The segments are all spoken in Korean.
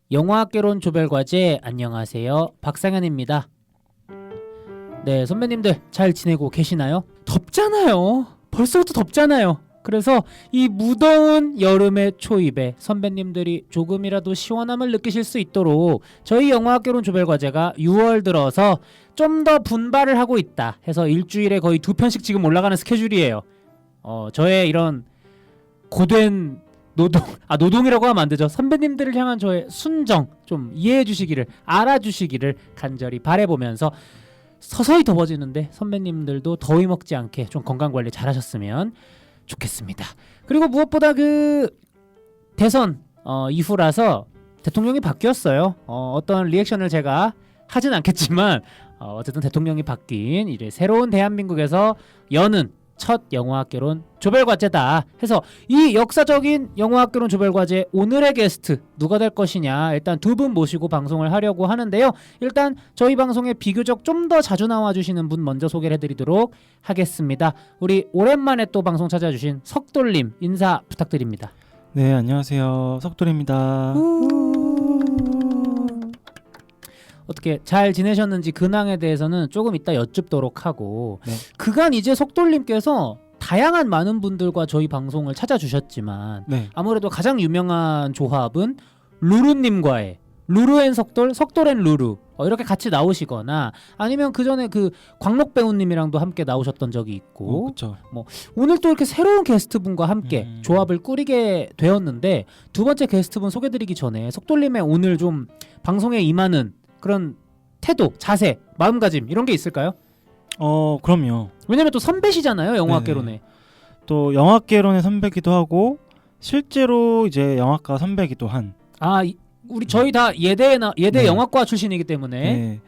영화학개론 조별과제 안녕하세요. 박상현입니다. 네, 선배님들 잘 지내고 계시나요? 덥잖아요. 벌써부터 덥잖아요. 그래서 이 무더운 여름의 초입에 선배님들이 조금이라도 시원함을 느끼실 수 있도록 저희 영화학개론 조별과제가 6월 들어서 좀 더 분발을 하고 있다 해서 일주일에 거의 2편씩 지금 올라가는 스케줄이에요. 저의 이런 고된 노동이라고 하면 안 되죠. 선배님들을 향한 저의 순정 좀 이해해 주시기를, 알아주시기를 간절히 바라보면서 서서히 더워지는데 선배님들도 더위 먹지 않게 좀 건강관리 잘 하셨으면 좋겠습니다. 그리고 무엇보다 그 대선 이후라서 대통령이 바뀌었어요. 어떤 리액션을 제가 하진 않겠지만 어쨌든 대통령이 바뀐 이제 새로운 대한민국에서 여는 첫 영화학개론 조별과제다 해서 이 역사적인 영화학개론 조별과제 오늘의 게스트 누가 될 것이냐 일단 두 분 모시고 방송을 하려고 하는데요. 일단 저희 방송에 비교적 좀 더 자주 나와주시는 분 먼저 소개를 해드리도록 하겠습니다. 우리 오랜만에 또 방송 찾아주신 석돌님 인사 부탁드립니다. 네, 안녕하세요. 석돌입니다. 어떻게 잘 지내셨는지 근황에 대해서는 조금 이따 여쭙도록 하고 네. 그간 이제 석돌님께서 다양한 많은 분들과 저희 방송을 찾아주셨지만 네, 아무래도 가장 유명한 조합은 루루님과의 루루앤 석돌, 석돌앤 루루 이렇게 같이 나오시거나 아니면 그 전에 그 광록 배우님이랑도 함께 나오셨던 적이 있고 그렇죠. 오늘 또 이렇게 새로운 게스트분과 함께 조합을 꾸리게 되었는데 두 번째 게스트분 소개드리기 전에 석돌님의 오늘 좀 방송에 임하는 그런 태도, 자세, 마음가짐 이런 게 있을까요? 그럼요. 왜냐면 또 선배시잖아요, 영화학개론에. 또 영화개론의 선배기도 하고 실제로 이제 영화과 선배기도 한. 우리 저희 다 예대 네. 영화과 출신이기 때문에. 네.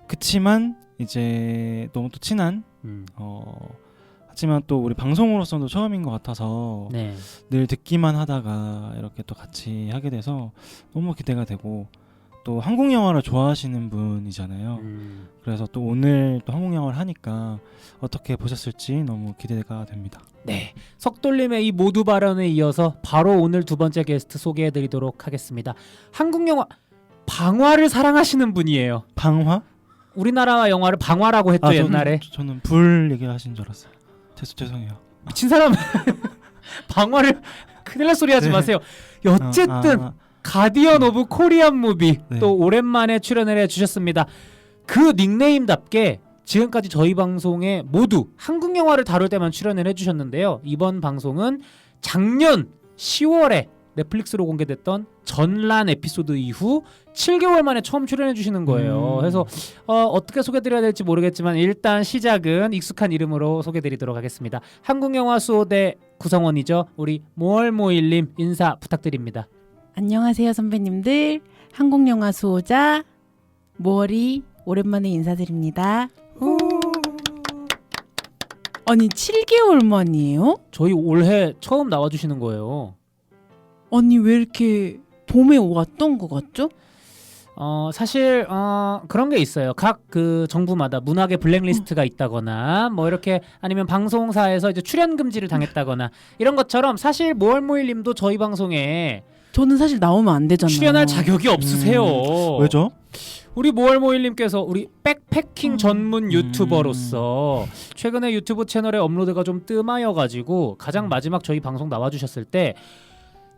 그치만 이제 너무 또 친한. 하지만 또 우리 방송으로서도 처음인 것 같아서 네. 늘 듣기만 하다가 이렇게 또 같이 하게 돼서 너무 기대가 되고. 또 한국 영화를 좋아하시는 분이잖아요. 그래서 또 오늘 또 한국 영화를 하니까 어떻게 보셨을지 너무 기대가 됩니다. 네, 석돌림의 이 모두 발언에 이어서 바로 오늘 두 번째 게스트 소개해드리도록 하겠습니다. 한국 영화 방화를 사랑하시는 분이에요. 방화? 우리나라 영화를 방화라고 했죠 옛날에. 저는 불 얘기를 하신 줄 알았어요. 죄송해요. 미친 사람 방화를 큰일 날 소리 하지 네. 마세요. 어쨌든 가디언 오브 코리안 무비 네. 또 오랜만에 출연을 해주셨습니다. 그 닉네임답게 지금까지 저희 방송에 모두 한국 영화를 다룰 때만 출연을 해주셨는데요. 이번 방송은 작년 10월에 넷플릭스로 공개됐던 전란 에피소드 이후 7개월 만에 처음 출연해주시는 거예요. 그래서 어떻게 소개드려야 될지 모르겠지만 일단 시작은 익숙한 이름으로 소개드리도록 하겠습니다. 한국 영화 수호대 구성원이죠. 우리 모얼모일님 인사 부탁드립니다. 안녕하세요 선배님들. 한국영화 수호자 모어리 오랜만에 인사드립니다. 아니 7개월 만이에요? 저희 올해 처음 나와주시는 거예요. 아니 왜 이렇게 봄에 왔던 것 같죠? 사실 그런 게 있어요. 각 그 정부마다 문학의 블랙리스트가 있다거나 뭐 이렇게 아니면 방송사에서 이제 출연 금지를 당했다거나 이런 것처럼 사실 모얼모일님도 저희 방송에 저는 사실 나오면 안 되잖아요. 출연할 자격이 없으세요. 왜죠? 우리 모얼모일님께서 우리 백패킹 전문 유튜버로서 최근에 유튜브 채널에 업로드가 좀 뜸하여가지고 가장 마지막 저희 방송 나와주셨을 때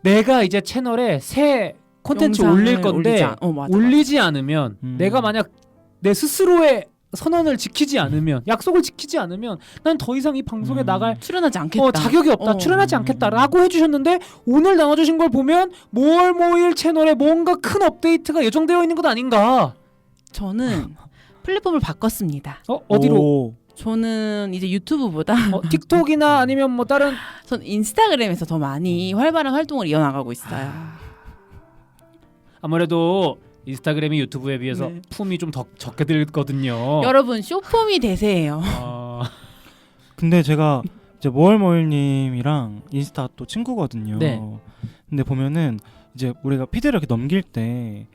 내가 이제 채널에 새 콘텐츠 올릴 건데 올리지 않으면 내가 만약 내 스스로의 선언을 지키지 않으면 약속을 지키지 않으면 난 더 이상 이 방송에 나갈 출연하지 않겠다. 자격이 없다. 출연하지 않겠다라고 해주셨는데 오늘 나와주신 걸 보면 모얼모일 채널에 뭔가 큰 업데이트가 예정되어 있는 것 아닌가. 저는 플랫폼을 바꿨습니다. 어디로? 저는 이제 유튜브보다 틱톡이나 아니면 뭐 다른 전 인스타그램에서 더 많이 활발한 활동을 이어나가고 있어요. 아무래도 인스타그램이 유튜브에 비해서 네. 품이 좀 적게 들거든요. 여러분 쇼폼이 대세예요. 근데 제가 이제 모얼모일님이랑 인스타 또 친구거든요. 네. 근데 보면은 이제 우리가 피드를 이렇게 넘길 때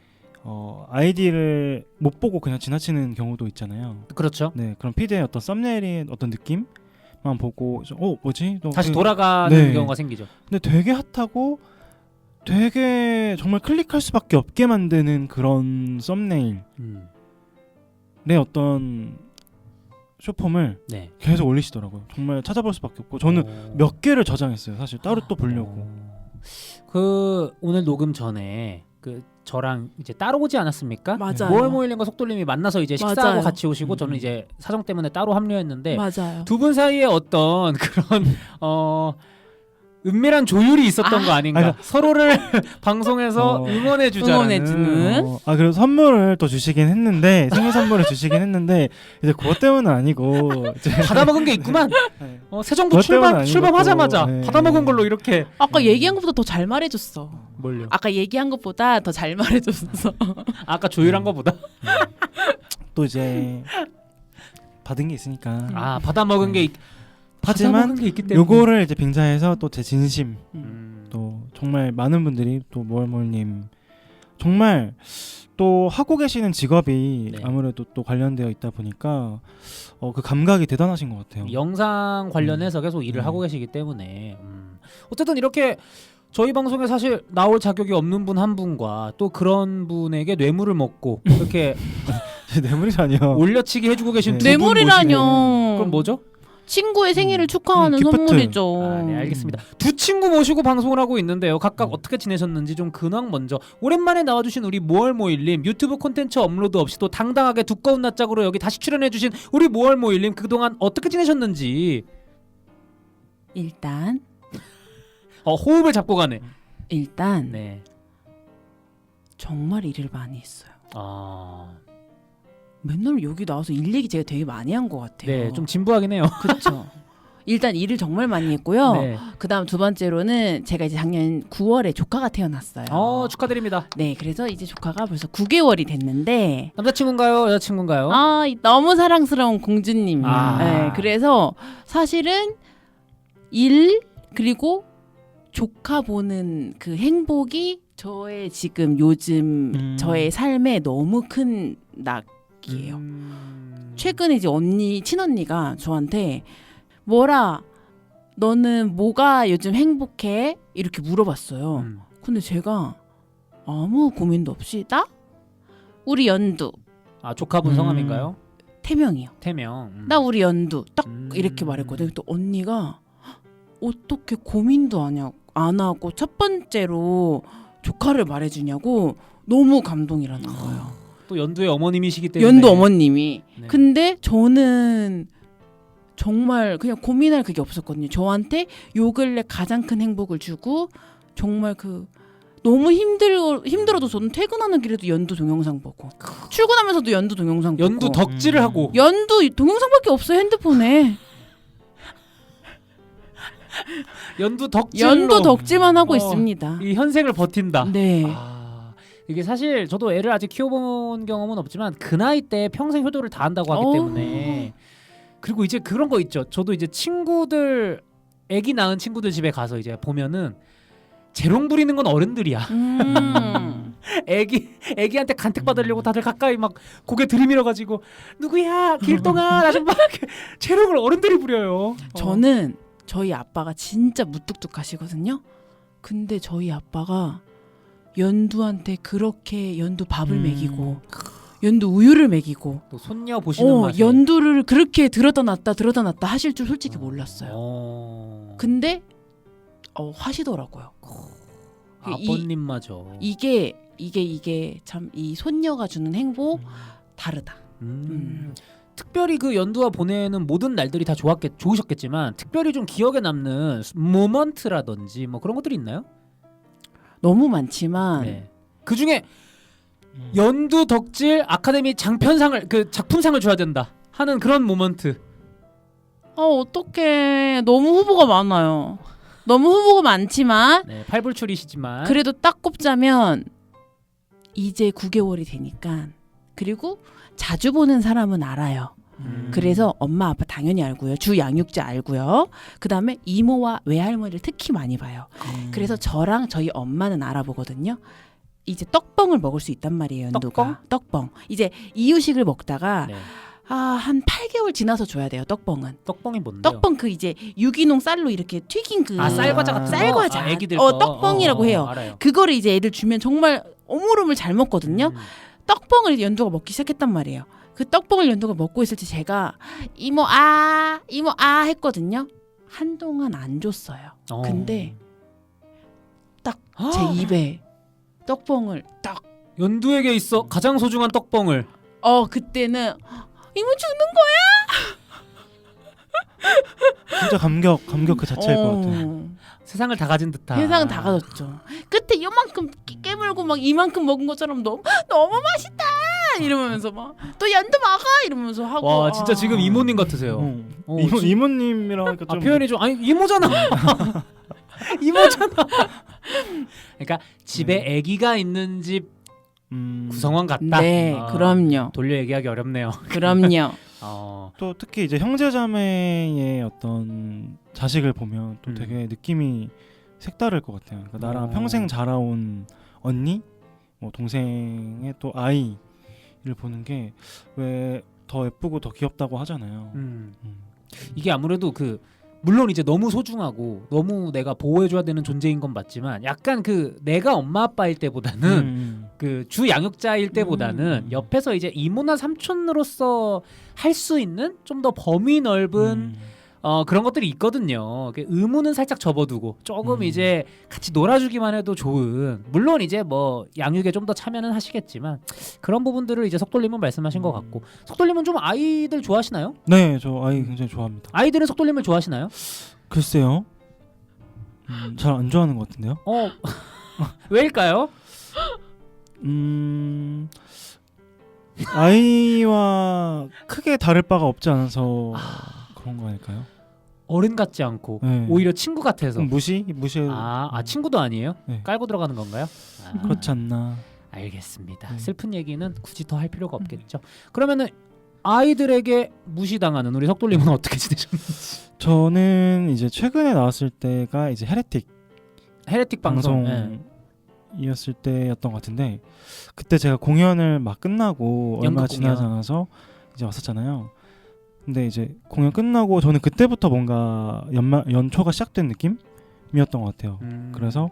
아이디를 못 보고 그냥 지나치는 경우도 있잖아요. 그렇죠. 네, 그럼 피드의 어떤 썸네일의 어떤 느낌만 보고 뭐지? 다시 돌아가는 네. 경우가 생기죠. 근데 되게 핫하고 되게 정말 클릭할 수밖에 없게 만드는 그런 썸네일의 어떤 쇼폼을 네. 계속 올리시더라고요. 정말 찾아볼 수밖에 없고 저는 몇 개를 저장했어요. 사실 따로 또 보려고. 그 오늘 녹음 전에 그 저랑 이제 따로 오지 않았습니까? 맞아요. 모얼모일님과 속돌림이 만나서 이제 식사하고 맞아요. 같이 오시고 저는 이제 사정 때문에 따로 합류했는데 맞아요. 두 분 사이에 어떤 그런 은밀한 조율이 있었던 거 아닌가? 아니, 서로를 방송에서 응원해 주자는. 응원해주는. 그래서 선물을 또 주시긴 했는데 생일 선물을 주시긴 했는데 이제 그것 때문은 아니고 이제 받아먹은 게 있구만. 네. 새 정부 그것 때문은 아니고 출범하자마자 또, 네. 받아먹은 걸로 이렇게. 아까 얘기한 것보다 더 잘 말해줬어. 뭘요? 아까 얘기한 것보다 더 잘 말해줬어. 아까 조율한 거보다. 또 이제 받은 게 있으니까. 받아먹은 게 하지만 받아먹은 게 있기 때문에. 요거를 이제 빙자해서 또 제 진심 음. 또 정말 많은 분들이 또 모얼모얼님 정말 또 하고 계시는 직업이 네. 아무래도 또 관련되어 있다 보니까 그 감각이 대단하신 것 같아요. 영상 관련해서 계속 일을 하고 계시기 때문에 어쨌든 이렇게 저희 방송에 사실 나올 자격이 없는 분 한 분과 또 그런 분에게 뇌물을 먹고 이렇게 뇌물이라뇨. 올려치기 해주고 계신 네. 두 분 모시고 뇌물이라뇨. 그럼 뭐죠? 친구의 생일을 축하하는 기프트. 선물이죠. 네, 알겠습니다. 두 친구 모시고 방송을 하고 있는데요. 각각 어떻게 지내셨는지 좀 근황 먼저. 오랜만에 나와주신 우리 모얼모일님, 유튜브 콘텐츠 업로드 없이도 당당하게 두꺼운 낯짝으로 여기 다시 출연해주신 우리 모얼모일님, 그동안 어떻게 지내셨는지. 일단 호흡을 잡고 가네. 네. 네. 정말 일을 많이 했어요. 아, 맨날 여기 나와서 일 얘기 제가 되게 많이 한 것 같아요. 네, 좀 진부하긴 해요. 그렇죠. 일단 일을 정말 많이 했고요. 네. 그다음 두 번째로는 제가 이제 작년 9월에 조카가 태어났어요. 축하드립니다. 네, 그래서 이제 조카가 벌써 9개월이 됐는데 남자친구인가요? 여자친구인가요? 너무 사랑스러운 공주님. 네, 그래서 사실은 일 그리고 조카 보는 그 행복이 저의 지금 요즘 저의 삶에 너무 큰 낙이에요. 최근에 이제 친언니가 저한테 너는 뭐가 요즘 행복해? 이렇게 물어봤어요. 근데 제가 아무 고민도 없이 우리 연두. 조카분 성함인가요? 태명이요. 태명. 나 우리 연두 딱 이렇게 말했거든요. 또 언니가 어떻게 고민도 안 하고 첫 번째로 조카를 말해주냐고 너무 감동이라는 거예요. 또 연두의 어머님이시기 때문에. 연두 어머님이. 네. 근데 저는 정말 그냥 고민할 그게 없었거든요. 저한테 요 근래 가장 큰 행복을 주고 정말 너무 힘들어도 저는 퇴근하는 길에도 연두 동영상 보고 출근하면서도 연두 동영상 보고 연두 덕질을 하고. 연두 동영상밖에 없어요 핸드폰에. 연두 덕질로. 연두 덕질만 하고 있습니다. 이 현생을 버틴다. 네. 이게 사실 저도 애를 아직 키워본 경험은 없지만 그 나이 때 평생 효도를 다한다고 하기 때문에. 그리고 이제 그런 거 있죠. 저도 이제 애기 낳은 친구들 집에 가서 이제 보면은 재롱 부리는 건 어른들이야. 애기한테 간택 받으려고 다들 가까이 막 고개 들이밀어가지고 누구야 길동아 나 좀 막 재롱을 어른들이 부려요. 저는 저희 아빠가 진짜 무뚝뚝하시거든요. 근데 저희 아빠가 연두한테 그렇게 연두 밥을 먹이고 연두 우유를 먹이고 또 손녀 보시는 맛에 연두를 그렇게 들어다 놨다 하실 줄 솔직히 몰랐어요. 근데 하시더라고요. 아버님마저 이게 참 이 손녀가 주는 행복 다르다. 특별히 그 연두와 보내는 모든 날들이 다 좋으셨겠지만 특별히 좀 기억에 남는 모먼트라든지 뭐 그런 것들이 있나요? 너무 많지만 네. 그 중에 연두 덕질 아카데미 장편상을 작품상을 줘야 된다 하는 그런 모먼트. 어떡해. 너무 후보가 많아요. 너무 후보가 많지만 네, 팔불출이시지만 그래도 딱 꼽자면 이제 9개월이 되니까 그리고 자주 보는 사람은 알아요. 그래서 엄마 아빠 당연히 알고요. 주 양육자 알고요. 그다음에 이모와 외할머니를 특히 많이 봐요. 그래서 저랑 저희 엄마는 알아보거든요. 이제 떡뻥을 먹을 수 있단 말이에요. 연두가. 떡뻥. 이제 이유식을 먹다가 네. 한 8개월 지나서 줘야 돼요. 떡뻥은. 떡뻥이 뭔데요? 떡뻥 그 이제 유기농 쌀로 이렇게 튀긴 그 쌀과자 같은 거? 쌀과자. 애기들 거. 떡뻥이라고 해요. 알아요. 그거를 이제 애들 주면 정말 오물오물 잘 먹거든요. 떡뻥을 이제 연두가 먹기 시작했단 말이에요. 그 떡뻥을 연두가 먹고 있을 때 제가 이모 아 했거든요. 한동안 안 줬어요. 근데 딱 제 입에 떡뻥을 딱 연두에게 있어 가장 소중한 떡뻥을. 그때는 이모 주는 거야? 진짜 감격 그 자체일 것 같아요. 세상을 다 가진 듯한. 세상은 다 가졌죠. 끝에 요만큼 깨물고 막 이만큼 먹은 것처럼 너무 맛있다 이러면서 막 또 연두 먹어 이러면서 하고. 와 진짜 지금 이모님 같으세요. 이모님이랑 하니까 좀 표현이 좀 아니 이모잖아. 이모잖아. 그러니까 집에 아기가 있는 집 구성원 같다. 네, 그럼요. 돌려 얘기하기 어렵네요. 그럼요. 또 특히 이제 형제자매의 어떤 자식을 보면 또 되게 느낌이 색다를 것 같아요. 그러니까 나랑 평생 자라온 언니, 뭐 동생의 또 아이를 보는 게 왜 더 예쁘고 더 귀엽다고 하잖아요. 이게 아무래도 그 물론 이제 너무 소중하고 너무 내가 보호해줘야 되는 존재인 건 맞지만 약간 그 내가 엄마 아빠일 때보다는 그 주 양육자일 때보다는 옆에서 이제 이모나 삼촌으로서 할 수 있는 좀 더 범위 넓은 그런 것들이 있거든요. 의무는 살짝 접어두고 조금 이제 같이 놀아주기만 해도 좋은. 물론 이제 뭐 양육에 좀 더 참여는 하시겠지만 그런 부분들을 이제 속돌림은 말씀하신 것 같고. 속돌림은 좀 아이들 좋아하시나요? 네, 저 아이 굉장히 좋아합니다. 아이들은 속돌림을 좋아하시나요? 글쎄요, 잘 안 좋아하는 것 같은데요. 왜일까요? 아이와 크게 다를 바가 없지 않아서 그런 거 아닐까요? 어른 같지 않고 네. 오히려 친구 같아서. 무시해도 친구도 아니에요? 네. 깔고 들어가는 건가요? 그렇지 않나. 알겠습니다. 슬픈 얘기는 굳이 더 할 필요가 없겠죠. 그러면은 아이들에게 무시당하는 우리 석돌림은 어떻게 지내셨는지. 저는 이제 최근에 나왔을 때가 이제 헤레틱 방송이었을 때였던 것 같은데, 그때 제가 공연을 막 끝나고 얼마 지나지 않아서 이제 왔었잖아요. 근데 이제 공연 끝나고 저는 그때부터 뭔가 연초가 시작된 느낌이었던 것 같아요. 그래서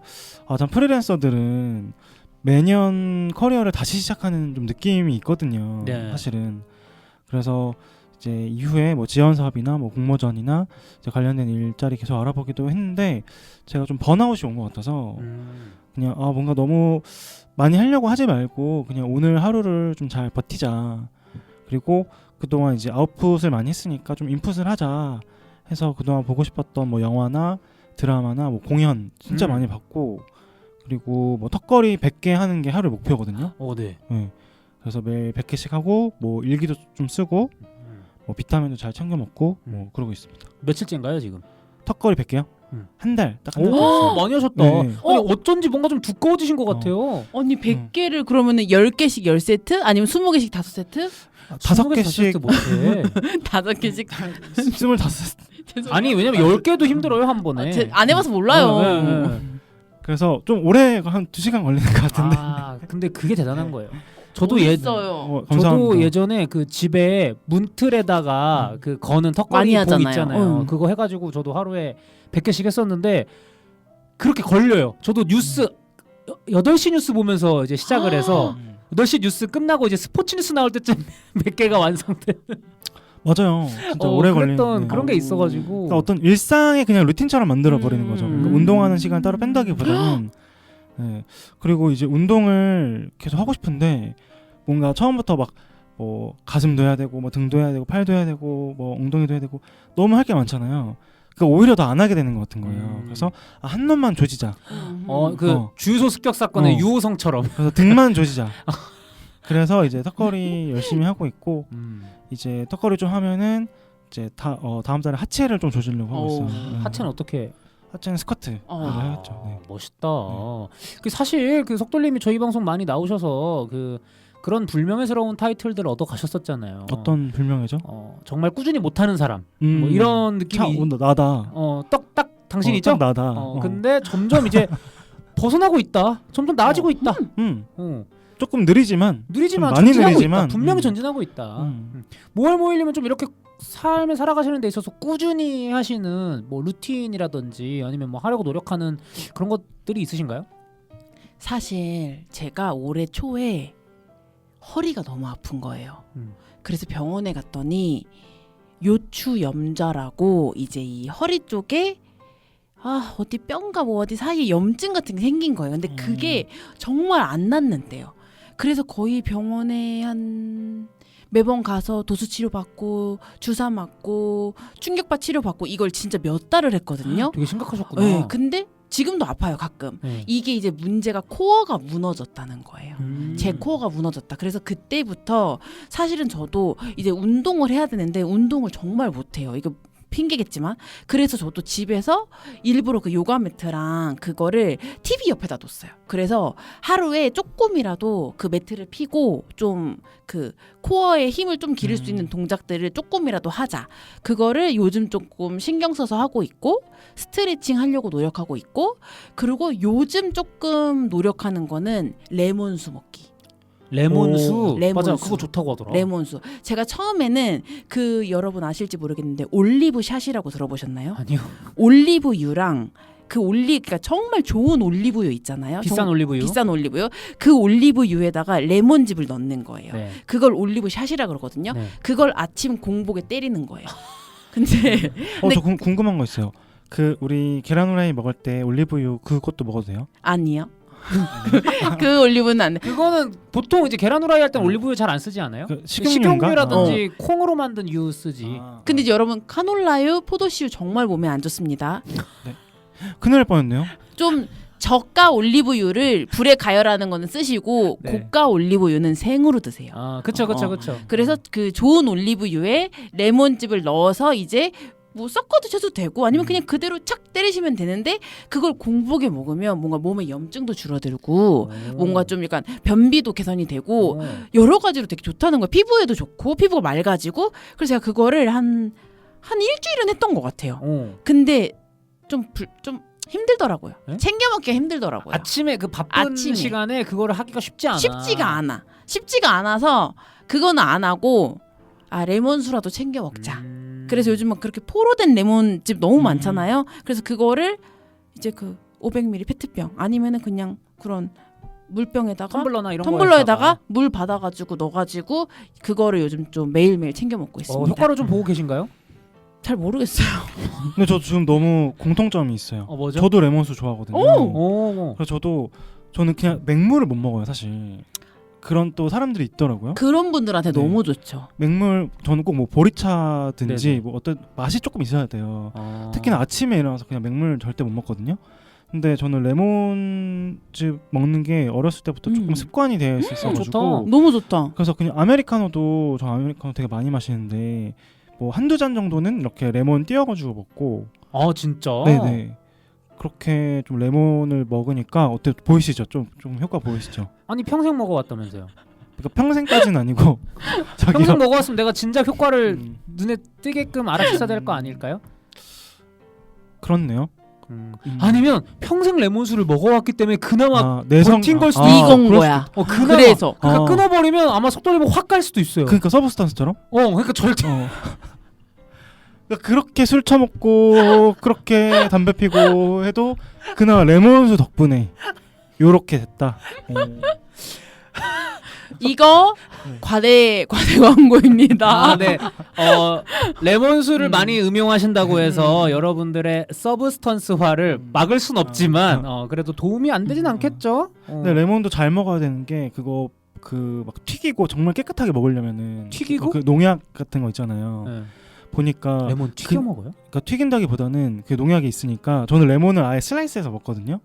참 프리랜서들은 매년 커리어를 다시 시작하는 좀 느낌이 있거든요. 네. 사실은. 그래서 이제 이후에 뭐 지원 사업이나 뭐 공모전이나 이제 관련된 일자리 계속 알아보기도 했는데 제가 좀 번아웃이 온 것 같아서 그냥 뭔가 너무 많이 하려고 하지 말고 그냥 오늘 하루를 좀 잘 버티자. 그리고 그동안 이제 아웃풋을 많이 했으니까 좀 인풋을 하자 해서 그동안 보고 싶었던 뭐 영화나 드라마나 뭐 공연 진짜 많이 봤고, 그리고 뭐 턱걸이 100개 하는 게 하루 목표거든요. 네. 네. 그래서 매일 100개씩 하고 뭐 일기도 좀 쓰고 뭐 비타민도 잘 챙겨 먹고 뭐 그러고 있습니다. 며칠째인가요 지금? 턱걸이 100개요? 한 달. 딱 한 달. 많이 하셨다. 네. 아니 어쩐지 뭔가 좀 두꺼워지신 것 같아요. 언니 100개를 그러면은 10개씩 10세트 아니면 20개씩 5세트? 5개씩 못해. 5개씩 25. 아니 왜냐면 10개도 힘들어요 한 번에. 안 해봐서 몰라요. 네. 그래서 좀 오래 한 2시간 걸리는 것 같은데. 근데 그게 대단한 거예요. 저도 멋있어요. 저도 예전에 그 집에 문틀에다가 그 거는 턱걸이 많이 봉 하잖아요. 있잖아요. 그거 해가지고 저도 하루에 100개씩 했었는데 그렇게 걸려요. 저도 뉴스 8시 뉴스 보면서 이제 시작을 해서 8시 뉴스 끝나고 이제 스포츠 뉴스 나올 때쯤 100개가 완성된. 맞아요. 진짜 오래 걸리는 그런 게 있어가지고 그러니까 어떤 일상의 그냥 루틴처럼 만들어 버리는 거죠. 그러니까 운동하는 시간 따로 뺀다기보다는. 네. 그리고 이제 운동을 계속 하고 싶은데 뭔가 처음부터 막 뭐 가슴도 해야 되고 뭐 등도 해야 되고 팔도 해야 되고 뭐 엉덩이도 해야 되고 너무 할 게 많잖아요. 그러니까 오히려 더 안 하게 되는 것 같은 거예요. 그래서 한 놈만 조지자. 주유소 습격 사건의 유호성처럼. 그래서 등만 조지자. 그래서 이제 턱걸이 열심히 하고 있고 이제 턱걸이 좀 하면은 이제 다음 달에 하체를 좀 조지려고 하고 있어요. 하체는 어떻게? 하체는 스쿼트 해야죠. 네. 멋있다. 사실 그 석돌님이 저희 방송 많이 나오셔서 그런 불명예스러운 타이틀들 얻어 가셨었잖아요. 어떤 불명예죠? 정말 꾸준히 못하는 사람. 뭐 이런 느낌이. 나다. 딱 당신이죠? 딱 나다. 근데 점점 이제 벗어나고 있다. 점점 나아지고 있다. 조금 느리지만 느리지만 좀 많이 전진하고 느리지만, 있다. 분명히 전진하고 있다. 모일모일님은 좀 이렇게 삶을 살아가시는 데 있어서 꾸준히 하시는 뭐 루틴이라든지 아니면 뭐 하려고 노력하는 그런 것들이 있으신가요? 사실 제가 올해 초에 허리가 너무 아픈 거예요. 그래서 병원에 갔더니 요추염좌라고 이제 이 허리 쪽에 어디 뼈인가 뭐 어디 사이에 염증 같은 게 생긴 거예요. 근데 그게 정말 안 낫는데요. 그래서 거의 병원에 한 매번 가서 도수 치료 받고 주사 맞고 충격파 치료 받고 이걸 진짜 몇 달을 했거든요. 되게 심각하셨구나. 네, 근데 지금도 아파요 가끔. 네. 이게 이제 문제가 코어가 무너졌다는 거예요. 제 코어가 무너졌다. 그래서 그때부터 사실은 저도 이제 운동을 해야 되는데 운동을 정말 못해요. 이거 핑계겠지만 그래서 저도 집에서 일부러 그 요가 매트랑 그거를 TV 옆에다 뒀어요. 그래서 하루에 조금이라도 그 매트를 피고 좀 그 코어에 힘을 좀 기를 수 있는 동작들을 조금이라도 하자. 그거를 요즘 조금 신경 써서 하고 있고 스트레칭 하려고 노력하고 있고 그리고 요즘 조금 노력하는 거는 레몬수 먹기. 레몬수. 레몬수. 맞아, 그거 좋다고 하더라. 레몬수. 제가 처음에는 그 여러분 아실지 모르겠는데 올리브 샷이라고 들어보셨나요? 아니요. 올리브유랑 그러니까 정말 좋은 올리브유 있잖아요. 비싼 올리브유. 비싼 올리브유. 그 올리브유에다가 레몬즙을 넣는 거예요. 네. 그걸 올리브 샷이라 그러거든요. 네. 그걸 아침 공복에 때리는 거예요. 근데 저 궁금한 거 있어요. 그 우리 계란 후라이 먹을 때 올리브유 그것도 먹어도 돼요? 아니요. 그 올리브는 안 돼. 그거는 보통 이제 계란 후라이 할 때 올리브유 잘 안 쓰지 않아요? 그 식용유인가? 식용유라든지 콩으로 만든 유 쓰지. 근데 이제 여러분 카놀라유, 포도씨유 정말 몸에 안 좋습니다. 큰일 날 뻔했네요. 좀 저가 올리브유를 불에 가열하는 거는 쓰시고 네. 고가 올리브유는 생으로 드세요. 그쵸. 그래서 그 좋은 올리브유에 레몬즙을 넣어서 이제 뭐 섞어 드셔도 되고 아니면 그냥 그대로 착 때리시면 되는데 그걸 공복에 먹으면 뭔가 몸에 염증도 줄어들고 뭔가 좀 약간 변비도 개선이 되고 여러 가지로 되게 좋다는 거예요. 피부에도 좋고 피부가 맑아지고 그래서 제가 그거를 한 일주일은 했던 것 같아요. 근데 좀 힘들더라고요. 네? 챙겨 먹기가 힘들더라고요. 아침에 그 바쁜 아침에. 시간에 그거를 하기가 쉽지 않아. 쉽지가 않아서 그거는 안 하고 레몬수라도 챙겨 먹자. 그래서 요즘 막 그렇게 포로된 레몬즙 너무 많잖아요. 그래서 그거를 이제 그 500ml 페트병 아니면은 그냥 그런 물병에다가 텀블러나 이런 텀블러에다가 물 받아가지고 넣어가지고 그거를 요즘 좀 매일매일 챙겨 먹고 있습니다. 효과를 좀 보고 계신가요? 잘 모르겠어요. 근데 저 지금 너무 공통점이 있어요. 뭐죠? 저도 레몬수 좋아하거든요. 오. 그래서 저는 그냥 맹물을 못 먹어요 사실. 그런 또 사람들이 있더라고요. 그런 분들한테 네. 너무 좋죠. 맹물 저는 꼭 뭐 보리차든지 네네. 뭐 어떤 맛이 조금 있어야 돼요. 특히나 아침에 일어나서 그냥 맹물 절대 못 먹거든요. 근데 저는 레몬즙 먹는 게 어렸을 때부터 조금 습관이 되어 있어가지고 좋다. 너무 좋다. 그래서 그냥 아메리카노도 저 아메리카노 되게 많이 마시는데 뭐 한두 잔 정도는 이렇게 레몬 띄워가지고 먹고 진짜? 네네 그렇게 좀 레몬을 먹으니까 어때 보이시죠? 좀 효과 보이시죠? 아니 평생 먹어왔다면서요? 그러니까 평생까지는 아니고 평생 먹어왔으면 내가 진작 효과를 눈에 띄게끔 알아챘어야 될 거 아닐까요? 그렇네요. 아니면 평생 레몬수를 먹어왔기 때문에 그나마 내성 버틴 걸 수도 이건 거야. 그나마 그래서 그러니까 끊어버리면 아마 속도레몬 확 갈 수도 있어요. 그러니까 서브스탄스처럼? 그러니까 절대 그러니까 그렇게 술 처먹고 그렇게 담배 피고 해도 그나마 레몬수 덕분에 요렇게 됐다. 이거 과대 광고입니다. 네. 레몬수를 많이 음용하신다고 해서 여러분들의 서브스턴스화를 막을 순 없지만 그래도 도움이 안 되진 않겠죠? 근데 레몬도 잘 먹어야 되는 게 그거 그 막 튀기고 정말 깨끗하게 먹으려면은 튀기고? 그 농약 같은 거 있잖아요. 네. 보니까 레몬 튀겨 먹어요? 그러니까 튀긴다기보다는 그 농약이 있으니까 저는 레몬을 아예 슬라이스해서 먹거든요.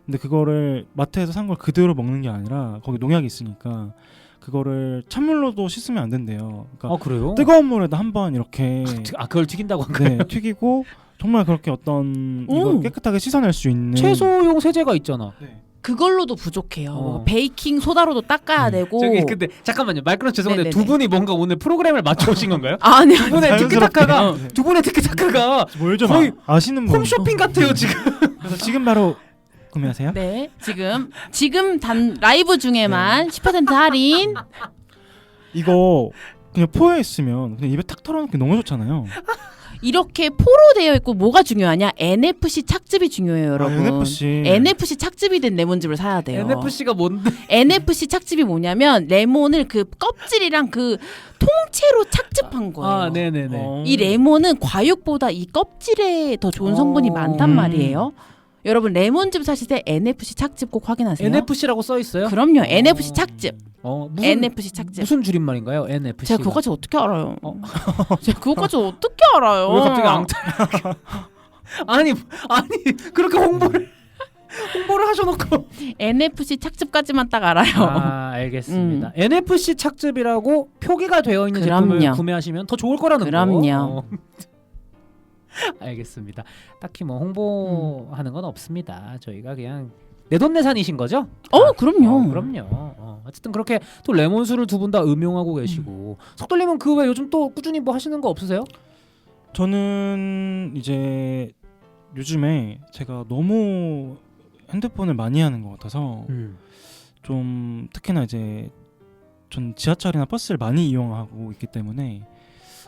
근데 그거를 마트에서 산 걸 그대로 먹는 게 아니라 거기 농약이 있으니까 그거를 찬물로도 씻으면 안 된대요. 그러니까 그래요? 뜨거운 물에다 한번 이렇게 그걸 튀긴다고 한 거예요? 네, 튀기고 정말 그렇게 어떤 이걸 깨끗하게 씻어낼 수 있는 채소용 세제가 있잖아. 네. 그걸로도 부족해요. 베이킹 소다로도 닦아야 되고. 근데 잠깐만요. 말 끊어 죄송한데 네네네. 두 분이 뭔가 오늘 프로그램을 맞춰오신 건가요? 아니 두 분의 티키타카가 뭘 좀 거의 아시는 분 홈쇼핑 같아요 지금. 그래서 지금 바로 구매하세요. 네, 지금 단 라이브 중에만 10% 할인. 이거 그냥 포에 있으면 그냥 입에 탁 털어놓기 너무 좋잖아요. 이렇게 포로 되어 있고 뭐가 중요하냐? NFC 착즙이 중요해요, 여러분. NFC 착즙이 된 레몬즙을 사야 돼요. NFC가 뭔데? NFC 착즙이 뭐냐면 레몬을 그 껍질이랑 그 통째로 착즙한 거예요. 아, 네네네. 이 레몬은 과육보다 이 껍질에 더 좋은 성분이 많단 말이에요. 여러분 레몬즙 사실 때 NFC 착즙 꼭 확인하세요. NFC라고 써 있어요? 그럼요. NFC 착즙. 무슨 NFC 착즙. 무슨 줄임말인가요? NFC. 제가 그거까지 어떻게 알아요? 제가 그거까지 어떻게 알아요? 왜 갑자기 앙탈? 아니 그렇게 홍보를 하셔놓고. NFC 착즙까지만 딱 알아요. 아, 알겠습니다. NFC 착즙이라고 표기가 되어 있는 그럼요. 제품을 구매하시면 더 좋을 거라는 거. 그럼요. 알겠습니다. 딱히 뭐 홍보하는 건 없습니다. 저희가 그냥 내돈내산이신 거죠? 그럼요. 그럼요. 어쨌든 그렇게 또 레몬수를 두 분 다 음용하고 계시고 석돌님은 그 외 요즘 또 꾸준히 뭐 하시는 거 없으세요? 저는 이제 요즘에 제가 너무 핸드폰을 많이 하는 것 같아서 좀 특히나 이제 전 지하철이나 버스를 많이 이용하고 있기 때문에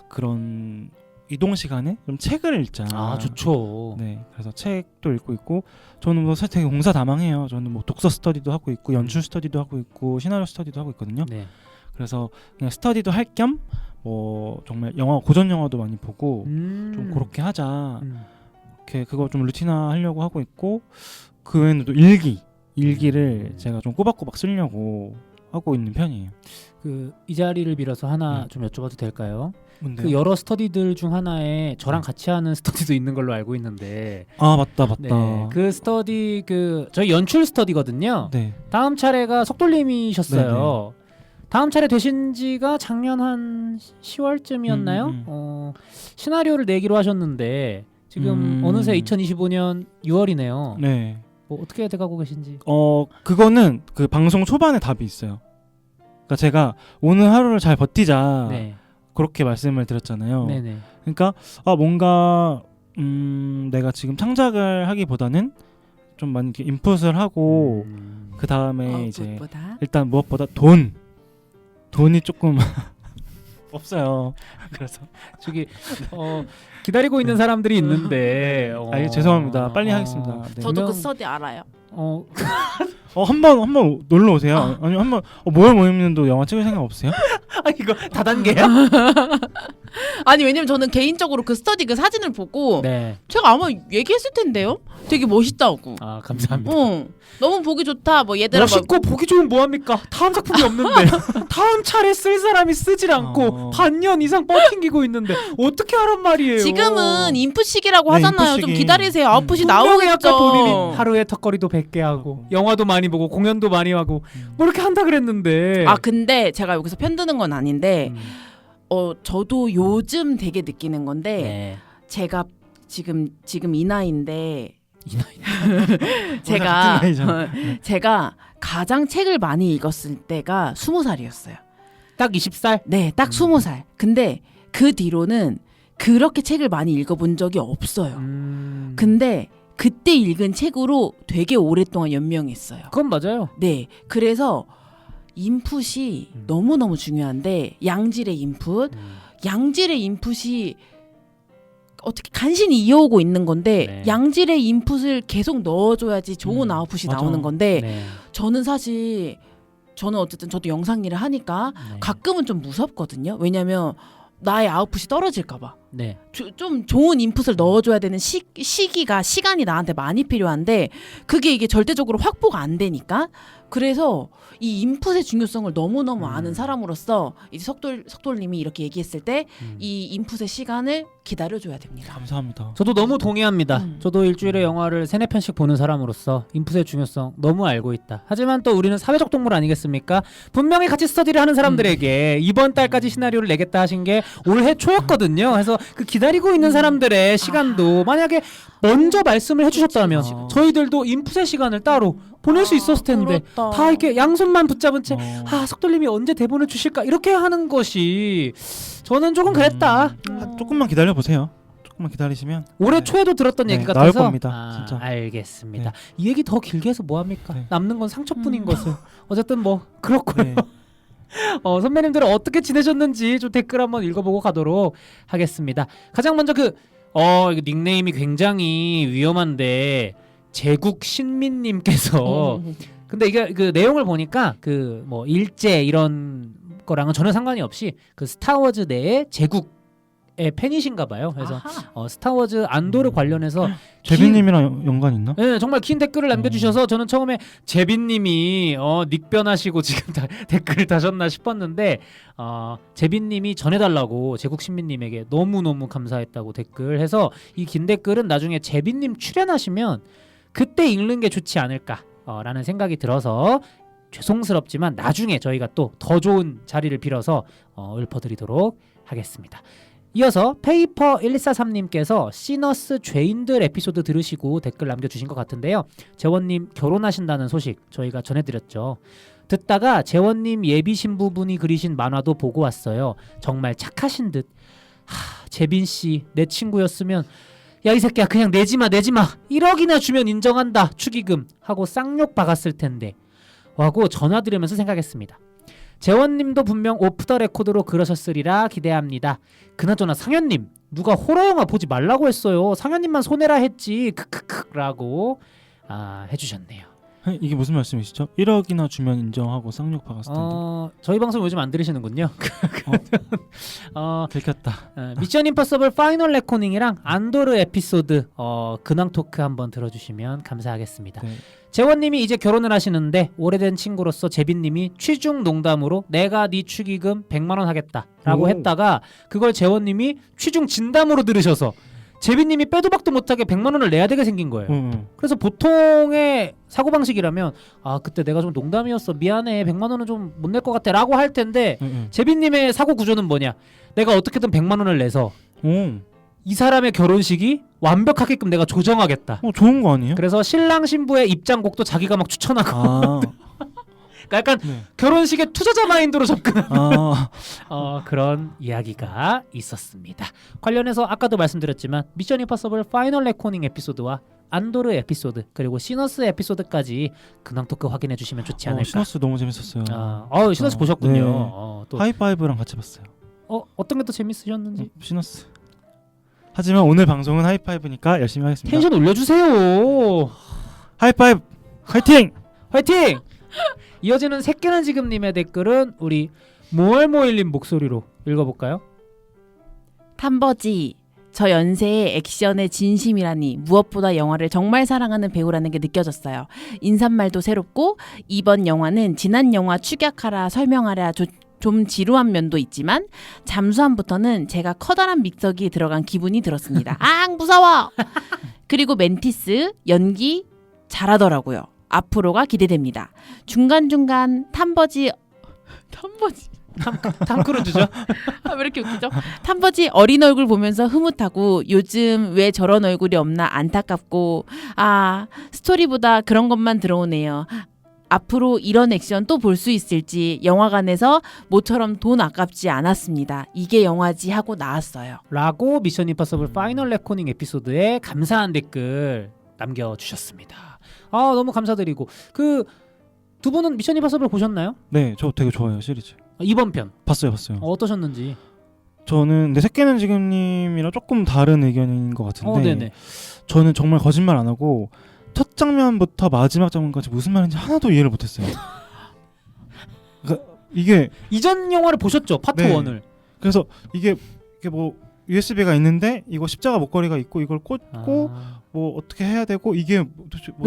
그런 이동 시간에 좀 책을 읽자. 아, 좋죠. 네, 그래서 책도 읽고 있고 저는 뭐 되게 공사다망해요. 저는 뭐 독서 스터디도 하고 있고 연출 스터디도 하고 있고 시나리오 스터디도 하고 있거든요. 네. 그래서 그냥 스터디도 할 겸 뭐 정말 영화 고전 영화도 많이 보고 좀 그렇게 하자. 이렇게 그거 좀 루틴화 하려고 하고 있고 그 외에는 또 일기를 제가 좀 꼬박꼬박 쓰려고 하고 있는 편이에요. 이 자리를 빌어서 하나 좀 여쭤봐도 될까요? 뭔데요? 그 여러 스터디들 중 하나에 저랑 같이 하는 스터디도 있는 걸로 알고 있는데. 아, 맞다. 네, 그 스터디 저희 연출 스터디거든요. 네. 다음 차례가 석돌님이셨어요. 다음 차례 되신 지가 작년 한 10월쯤이었나요? 시나리오를 내기로 하셨는데 지금 어느새 2025년 6월이네요. 네. 뭐 어떻게 돼가고 계신지. 그거는 그 방송 초반에 답이 있어요. 그러니까 제가 오늘 하루를 잘 버티자. 네. 그렇게 말씀을 드렸잖아요. 네네. 그러니까 뭔가 내가 지금 창작을 하기보다는 좀 많이 이렇게 인풋을 하고 그 다음에 이제 무엇보다? 일단 무엇보다 돈이 조금 없어요. 그래서 저기 기다리고 있는 사람들이 있는데. 죄송합니다. 빨리 하겠습니다. 네. 저도 그 스터디 알아요. 한번 놀러 오세요. 아니 한번 모여 모임님도 영화 찍을 생각 없으세요? 이거 다단계야? 아니 왜냐면 저는 개인적으로 그 스터디 그 사진을 보고 네. 제가 아마 얘기했을 텐데요. 되게 멋있다고. 아, 감사합니다. 너무 보기 좋다. 뭐 얘들아 멋있고 보기 좋으면 뭐합니까? 다음 작품이 없는데 다음 차례 쓸 사람이 쓰질 않고 반년 이상 버팅기고 있는데 어떻게 하란 말이에요? 지금은 인풋 시기라고 네, 하잖아요. 인풋 좀 시기. 기다리세요. 아웃풋이 분명히 나오겠죠. 아까 본인이 하루에 턱걸이도 100개 하고 영화도 많이 보고 공연도 많이 하고 뭐 이렇게 한다 그랬는데. 근데 제가 여기서 편드는 건 아닌데 저도 요즘 되게 느끼는 건데 네. 제가 지금 이 나이인데 이 나이. 제가 나이잖아. 제가 가장 책을 많이 읽었을 때가 20살이었어요. 딱 20살? 네, 딱 20살. 근데 그 뒤로는 그렇게 책을 많이 읽어본 적이 없어요. 근데 그때 읽은 책으로 되게 오랫동안 연명했어요. 그건 맞아요. 네, 그래서 인풋이 너무너무 중요한데 양질의 인풋, 양질의 인풋이 어떻게 간신히 이어오고 있는 건데 네. 양질의 인풋을 계속 넣어줘야지 좋은 아웃풋이 맞아. 나오는 건데 네. 저는 어쨌든 저도 영상 일을 하니까 네. 가끔은 좀 무섭거든요. 왜냐면 나의 아웃풋이 떨어질까봐. 네. 좀 좋은 인풋을 넣어줘야 되는 시간이 나한테 많이 필요한데 그게 이게 절대적으로 확보가 안 되니까 그래서 이 인풋의 중요성을 너무너무 아는 사람으로서 이제 석돌님이 이렇게 얘기했을 때 이 인풋의 시간을 기다려줘야 됩니다. 감사합니다. 저도 너무 동의합니다. 저도 일주일에 영화를 3-4편씩 보는 사람으로서 인풋의 중요성 너무 알고 있다. 하지만 또 우리는 사회적 동물 아니겠습니까? 분명히 같이 스터디를 하는 사람들에게 이번 달까지 시나리오를 내겠다 하신 게 올해 초였거든요. 그래서 그 기다리고 있는 사람들의 시간도 만약에 먼저 말씀을 해주셨다면 그치. 저희들도 인풋의 시간을 따로 보낼 수 있었을 텐데 그렇다. 다 이렇게 양손만 붙잡은 채 석돌님이 언제 대본을 주실까 이렇게 하는 것이 저는 조금 그랬다. 조금만 기다려 보세요. 조금만 기다리시면 올해 네. 초에도 들었던 네, 얘기 나올 같아서 겁니다, 진짜. 알겠습니다. 이 얘기 더 길게 해서 뭐 합니까? 네. 남는 건 상처뿐인 것을. 어쨌든 뭐 그렇고요. 네. 선배님들은 어떻게 지내셨는지 좀 댓글 한번 읽어보고 가도록 하겠습니다. 가장 먼저 이거 닉네임이 굉장히 위험한데 제국 신민님께서 근데 이게 그 내용을 보니까 그 뭐 일제 이런 거랑은 전혀 상관이 없이 그 스타워즈 내에 제국의 팬이신가 봐요. 그래서 아하. 스타워즈 안도르 관련해서 제비님이랑 연관 있나? 네, 정말 긴 댓글을 남겨주셔서 저는 처음에 제빈님이 닉변하시고 지금 댓글을 다셨나 싶었는데 제빈님이 전해달라고 제국 신민님에게 너무너무 감사했다고 댓글 해서 이 긴 댓글은 나중에 제빈님 출연하시면 그때 읽는 게 좋지 않을까 라는 생각이 들어서 죄송스럽지만 나중에 저희가 또 더 좋은 자리를 빌어서 읊어드리도록 하겠습니다. 이어서 페이퍼1443님께서 시너스 죄인들 에피소드 들으시고 댓글 남겨주신 것 같은데요. 재원님 결혼하신다는 소식 저희가 전해드렸죠. 듣다가 재원님 예비 신부분이 그리신 만화도 보고 왔어요. 정말 착하신 듯. 재빈씨 내 친구였으면 야 이 새끼야 그냥 내지마 1억이나 주면 인정한다 축의금 하고 쌍욕 박았을 텐데 하고 전화 드리면서 생각했습니다. 재원님도 분명 오프 더 레코드로 그러셨으리라 기대합니다. 그나저나 상현님 누가 호러 영화 보지 말라고 했어요. 상현님만 손해라 했지 크크크라고 해주셨네요. 이게 무슨 말씀이시죠? 1억이나 주면 인정하고 쌍욕 박았을 텐데. 저희 방송 요즘 안 들으시는군요. 들켰다. 미션 임파서블 파이널 레코닝이랑 안도르 에피소드 근황 토크 한번 들어주시면 감사하겠습니다. 네. 재원님이 이제 결혼을 하시는데 오래된 친구로서 재빈님이 취중 농담으로 내가 네 축의금 100만 원 하겠다라고 오. 했다가 그걸 재원님이 취중 진담으로 들으셔서 재빈님이 빼도 박도 못하게 100만 원을 내야 되게 생긴 거예요. 그래서 보통의 사고방식이라면 그때 내가 좀 농담이었어 미안해 100만 원은 좀 못 낼 것 같아 라고 할 텐데 재빈님의 사고 구조는 뭐냐 내가 어떻게든 100만 원을 내서 이 사람의 결혼식이 완벽하게끔 내가 조정하겠다. 좋은 거 아니에요? 그래서 신랑 신부의 입장곡도 자기가 막 추천하고 그러니까 약간 네. 결혼식에 투자자 마인드로 접근하는 그런 이야기가 있었습니다. 관련해서 아까도 말씀드렸지만 미션 임파서블 파이널 레코닝 에피소드와 안도르 에피소드 그리고 시너스 에피소드까지 근황 토크 확인해 주시면 좋지 않을까. 시너스 너무 재밌었어요. 시너스 보셨군요. 네. 또 하이파이브랑 같이 봤어요. 어떤 게 또 재밌으셨는지. 시너스. 하지만 오늘 방송은 하이파이브니까 열심히 하겠습니다. 텐션 올려주세요. 하이파이브 화이팅! 화이팅! 이어지는 새끼는 지금님의 댓글은 우리 모얼모일님 목소리로 읽어볼까요? 탐버지 저 연세의 액션의 진심이라니 무엇보다 영화를 정말 사랑하는 배우라는 게 느껴졌어요. 인사말도 새롭고 이번 영화는 지난 영화 축약하라 설명하라 좀 지루한 면도 있지만 잠수함부터는 제가 커다란 믹서기에 들어간 기분이 들었습니다. 무서워! 그리고 멘티스 연기 잘하더라고요. 앞으로가 기대됩니다. 중간중간 탐버지 탐크루즈죠? 왜 이렇게 웃기죠? 탐버지 어린 얼굴 보면서 흐뭇하고 요즘 왜 저런 얼굴이 없나 안타깝고 스토리보다 그런 것만 들어오네요. 앞으로 이런 액션 또 볼 수 있을지 영화관에서 모처럼 돈 아깝지 않았습니다. 이게 영화지 하고 나왔어요. 라고 미션 임파서블 파이널 레코닝 에피소드에 감사한 댓글 남겨주셨습니다. 너무 감사드리고 그 두 분은 미션 임파서블 보셨나요? 네, 저 되게 좋아해요 시리즈. 이번 편 봤어요. 어떠셨는지. 저는 내 새끼는 지금님이랑 조금 다른 의견인 것 같은데 네네. 저는 정말 거짓말 안 하고 첫 장면부터 마지막 장면까지 무슨 말인지 하나도 이해를 못했어요. 그러니까 이게 이전 영화를 보셨죠? 파트 네. 1을. 그래서 이게 뭐 USB가 있는데 이거 십자가 목걸이가 있고 이걸 꽂고 뭐 어떻게 해야 되고 이게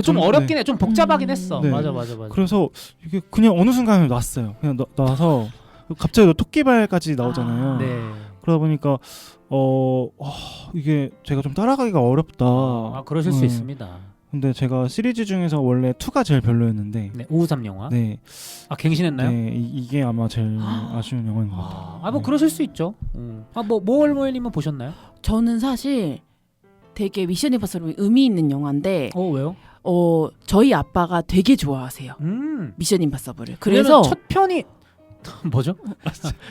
좀 어렵긴 해. 좀 복잡하긴 했어. 네. 맞아. 그래서 이게 그냥 어느 순간에 놨어요. 그냥 놔서 갑자기 토끼발까지 나오잖아요. 네. 그러다 보니까 이게 제가 좀 따라가기가 어렵다. 그러실 수 있습니다. 근데 제가 시리즈 중에서 원래 2가 제일 별로였는데 네, 오후삼 영화. 네. 갱신했나요? 네, 이게 아마 제일 아쉬운 영화인 것 같아요. 뭐 그러실 수 있죠. 모얼모엘님은 보셨나요? 저는 사실 되게 미션 임파서블이 의미 있는 영화인데 왜요? 저희 아빠가 되게 좋아하세요. 미션 임파서블을. 그래서 첫 편이 뭐죠?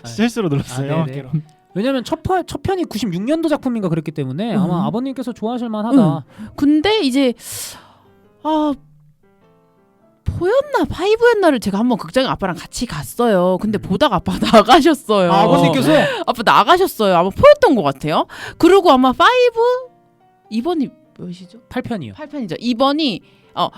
실수로 눌렀어요. 네네. 왜냐면 첫 편이 96년도 작품인가 그랬기 때문에 아마 아버님께서 좋아하실 만하다. 근데 이제 4였나 5였나를 제가 한번 극장에 아빠랑 같이 갔어요. 근데 보다가 아빠가 나가셨어요. 아버님께서 아빠 나가셨어요. 아마 4였던 것 같아요. 그리고 아마 5 2번이 몇이죠? 8편이요. 8편이죠. 2번이 5,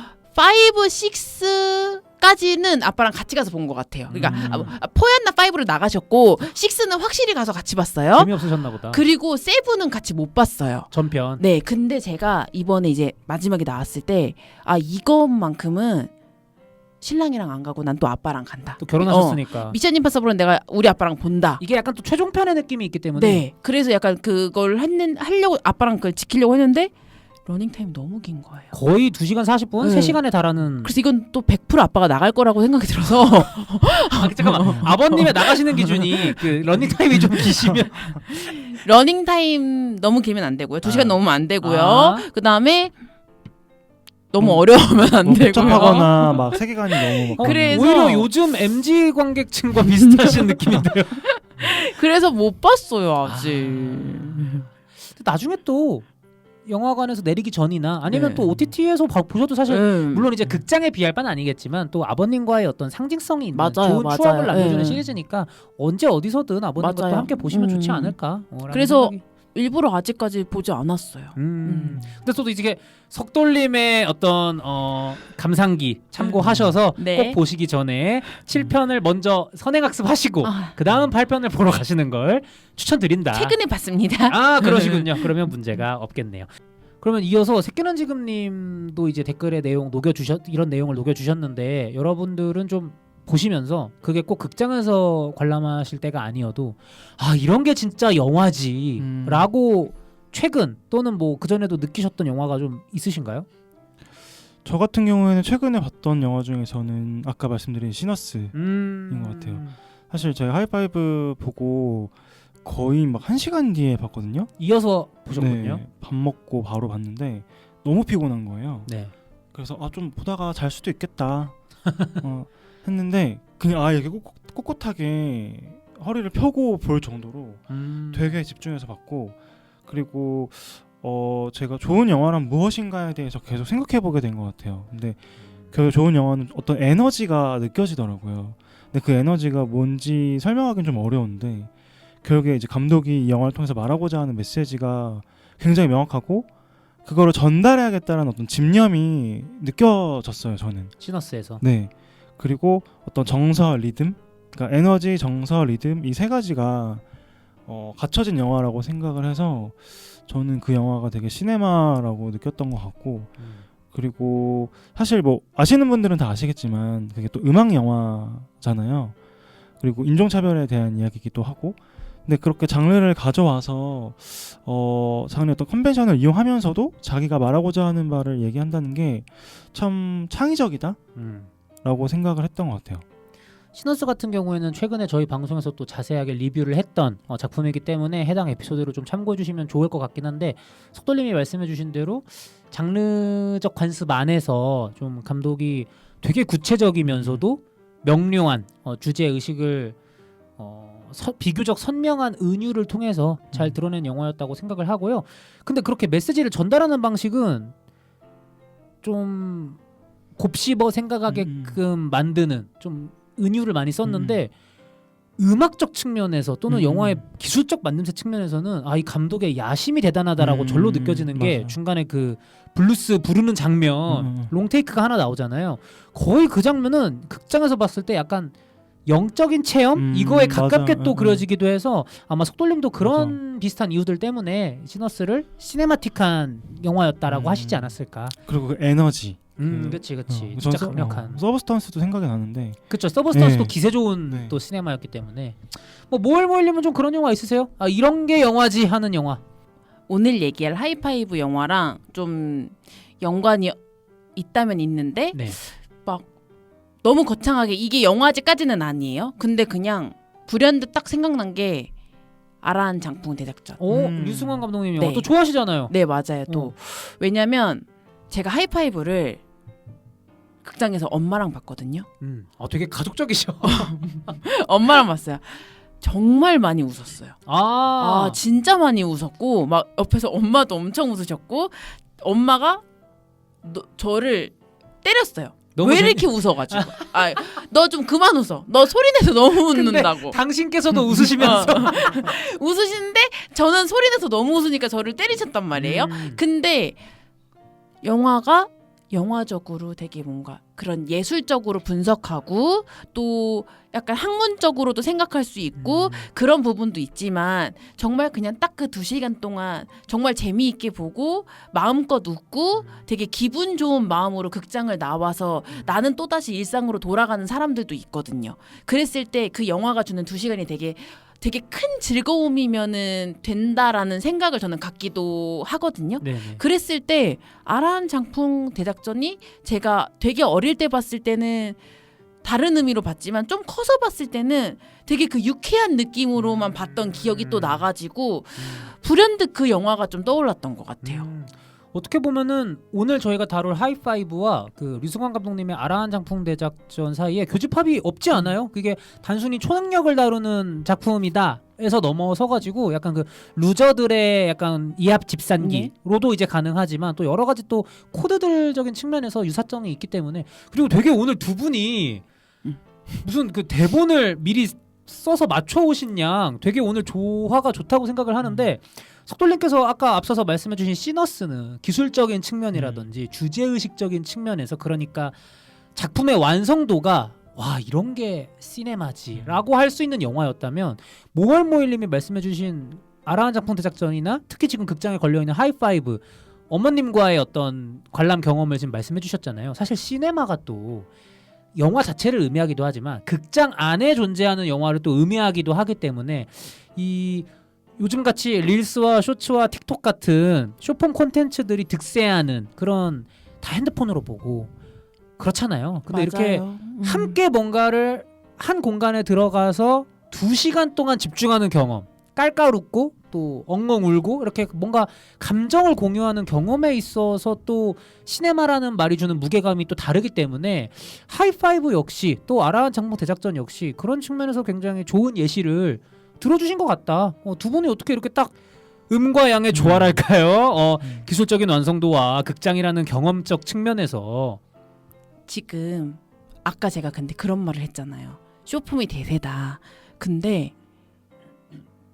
6까지는 아빠랑 같이 가서 본 것 같아요. 그러니까 4였나 5를 나가셨고 6는 확실히 가서 같이 봤어요. 재미없으셨나 보다. 그리고 7은 같이 못 봤어요. 전편. 네, 근데 제가 이번에 이제 마지막에 나왔을 때 이것만큼은 신랑이랑 안 가고 난 또 아빠랑 간다. 또 결혼하셨으니까. 미션 임파서블은 내가 우리 아빠랑 본다. 이게 약간 또 최종편의 느낌이 있기 때문에. 네, 그래서 약간 그걸 하려고 아빠랑 그걸 지키려고 했는데 러닝 타임 너무 긴 거예요. 거의 2시간 40분, 네. 3시간에 달하는. 그래서 이건 또 100% 아빠가 나갈 거라고 생각이 들어서 잠깐만. 아버님의 나가시는 기준이 그 러닝 타임이 좀 기시면 러닝 타임 너무 길면 안 되고요. 2시간 넘으면 안 되고요. 그다음에 너무 어려우면 안 되고요. 복잡하거나 막 세계관이 너무 막 그래서- 오히려 요즘 MZ 관객층과 비슷하신 느낌인데요. 그래서 못 봤어요 아직. 나중에 또 영화관에서 내리기 전이나 아니면 네. 또 OTT에서 보셔도 사실 물론 물론 이제 극장에 비할 바는 아니겠지만 또 아버님과의 어떤 상징성이 있는 맞아요, 좋은 맞아요. 추억을 남겨주는 네. 시리즈니까 언제 어디서든 아버님과 또 맞아요. 함께 보시면 좋지 않을까. 라는 그래서 생각이. 일부러 아직까지 보지 않았어요. 근데 또 이게 석돌림의 어떤 감상기 참고하셔서 네. 꼭 보시기 전에 7편을 먼저 선행학습하시고 그 다음 8편을 보러 가시는 걸 추천드린다. 최근에 봤습니다. 아 그러시군요. 그러면 문제가 없겠네요. 그러면 이어서 새끼는 지금님도 이제 댓글에 이런 내용을 녹여주셨는데 여러분들은 좀 보시면서 그게 꼭 극장에서 관람하실 때가 아니어도 이런 게 진짜 영화지라고 최근 또는 뭐 그전에도 느끼셨던 영화가 좀 있으신가요? 저 같은 경우에는 최근에 봤던 영화 중에서는 아까 말씀드린 시너스인 것 같아요. 사실 제가 하이파이브 보고 거의 막 1시간 뒤에 봤거든요. 이어서 보셨군요. 네, 밥 먹고 바로 봤는데 너무 피곤한 거예요. 네. 그래서 좀 보다가 잘 수도 있겠다 했는데 그냥 이렇게 꼿꼿하게 허리를 펴고 볼 정도로 되게 집중해서 봤고, 그리고 제가 좋은 영화란 무엇인가에 대해서 계속 생각해보게 된 것 같아요. 근데 그 좋은 영화는 어떤 에너지가 느껴지더라고요. 근데 그 에너지가 뭔지 설명하기는 좀 어려운데 결국에 이제 감독이 이 영화를 통해서 말하고자 하는 메시지가 굉장히 명확하고 그거를 전달해야겠다는 어떤 집념이 느껴졌어요, 저는. 시너스에서. 네. 그리고 어떤 정서, 리듬, 그러니까 에너지, 정서, 리듬 이 세 가지가 갖춰진 영화라고 생각을 해서 저는 그 영화가 되게 시네마라고 느꼈던 것 같고, 그리고 사실 뭐 아시는 분들은 다 아시겠지만 그게 또 음악 영화잖아요. 그리고 인종차별에 대한 이야기이기도 하고, 근데 그렇게 장르를 가져와서 장르의 어떤 컨벤션을 이용하면서도 자기가 말하고자 하는 바를 얘기한다는 게 참 창의적이다 라고 생각을 했던 것 같아요. 시너스 같은 경우에는 최근에 저희 방송에서 또 자세하게 리뷰를 했던 작품이기 때문에 해당 에피소드를 좀 참고해 주시면 좋을 것 같긴 한데, 석돌님이 말씀해 주신 대로 장르적 관습 안에서 좀 감독이 되게 구체적이면서도 명료한 주제의식을 비교적 선명한 은유를 통해서 잘 드러낸 영화였다고 생각을 하고요. 근데 그렇게 메시지를 전달하는 방식은 좀 곱씹어 생각하게끔 만드는 좀 은유를 많이 썼는데 음악적 측면에서 또는 영화의 기술적 만듦새 측면에서는 이 감독의 야심이 대단하다라고 절로 느껴지는 게 맞아요. 중간에 그 블루스 부르는 장면 롱테이크가 하나 나오잖아요. 거의 그 장면은 극장에서 봤을 때 약간 영적인 체험 이거에 가깝게 맞아. 또 그려지기도 해서 아마 석돌림도 그런 비슷한 이유들 때문에 시너스를 시네마틱한 영화였다라고 하시지 않았을까. 그리고 그 에너지. 그치 진짜 강력한. 서브스턴스도 생각이 나는데. 그쵸. 서브스턴스도 네. 기세 좋은 네. 또 시네마였기 때문에 뭘 모으려면 좀 그런 영화 있으세요? 이런 게 영화지 하는 영화. 오늘 얘기할 하이파이브 영화랑 좀 연관이 있다면 있는데 네. 막 너무 거창하게 이게 영화제까지는 아니에요. 근데 그냥 불현듯 딱 생각난 게 아란 장풍 대작전. 류승환 감독님 영화 네. 또 좋아하시잖아요. 네, 맞아요. 또 왜냐면 제가 하이파이브를 극장에서 엄마랑 봤거든요. 되게 가족적이셔. 엄마랑 봤어요. 정말 많이 웃었어요. 아, 진짜 많이 웃었고 막 옆에서 엄마도 엄청 웃으셨고 엄마가 저를 때렸어요. 너무 왜 이렇게 웃어가지고 너 좀 그만 웃어. 너 소리내서 너무 근데 웃는다고. 당신께서도 웃으시면서 웃으시는데 저는 소리내서 너무 웃으니까 저를 때리셨단 말이에요. 근데 영화가 영화적으로 되게 뭔가 그런 예술적으로 분석하고 또 약간 학문적으로도 생각할 수 있고 그런 부분도 있지만 정말 그냥 딱 그 2시간 동안 정말 재미있게 보고 마음껏 웃고 되게 기분 좋은 마음으로 극장을 나와서 나는 또다시 일상으로 돌아가는 사람들도 있거든요. 그랬을 때 그 영화가 주는 2시간이 되게 큰 즐거움이면은 된다라는 생각을 저는 갖기도 하거든요. 네네. 그랬을 때 아라한 장풍 대작전이 제가 되게 어릴 때 봤을 때는 다른 의미로 봤지만 좀 커서 봤을 때는 되게 그 유쾌한 느낌으로만 봤던 기억이 또 나가지고 불현듯 그 영화가 좀 떠올랐던 것 같아요. 어떻게 보면은 오늘 저희가 다룰 하이파이브와 그 류승환 감독님의 아라한 장풍 대작전 사이에 교집합이 없지 않아요? 그게 단순히 초능력을 다루는 작품이다 에서 넘어서 가지고 약간 그 루저들의 약간 이합 집산기로도 이제 가능하지만 또 여러 가지 또 코드들적인 측면에서 유사점이 있기 때문에 그리고 되게 오늘 두 분이 무슨 그 대본을 미리 써서 맞춰 오신 양 되게 오늘 조화가 좋다고 생각을 하는데 석돌님께서 아까 앞서서 말씀해주신 시너스는 기술적인 측면이라든지 주제의식적인 측면에서 그러니까 작품의 완성도가 와 이런 게 시네마지 라고 할 수 있는 영화였다면 모월모일님이 말씀해주신 아라한 장풍 대작전이나 특히 지금 극장에 걸려있는 하이파이브 어머님과의 어떤 관람 경험을 지금 말씀해주셨잖아요. 사실 시네마가 또 영화 자체를 의미하기도 하지만 극장 안에 존재하는 영화를 또 의미하기도 하기 때문에 이 요즘같이 릴스와 쇼츠와 틱톡 같은 쇼폼 콘텐츠들이 득세하는 그런 다 핸드폰으로 보고 그렇잖아요. 근데 이렇게 함께 뭔가를 한 공간에 들어가서 2시간 동안 집중하는 경험 깔깔 웃고 또 엉엉 울고 이렇게 뭔가 감정을 공유하는 경험에 있어서 또 시네마라는 말이 주는 무게감이 또 다르기 때문에 하이파이브 역시 또 아라한 장풍 대작전 역시 그런 측면에서 굉장히 좋은 예시를 들어주신 것 같다. 두 분이 어떻게 이렇게 딱 음과 양의 조화랄까요? 기술적인 완성도와 극장이라는 경험적 측면에서 지금 아까 제가 근데 그런 말을 했잖아요. 쇼폼이 대세다. 근데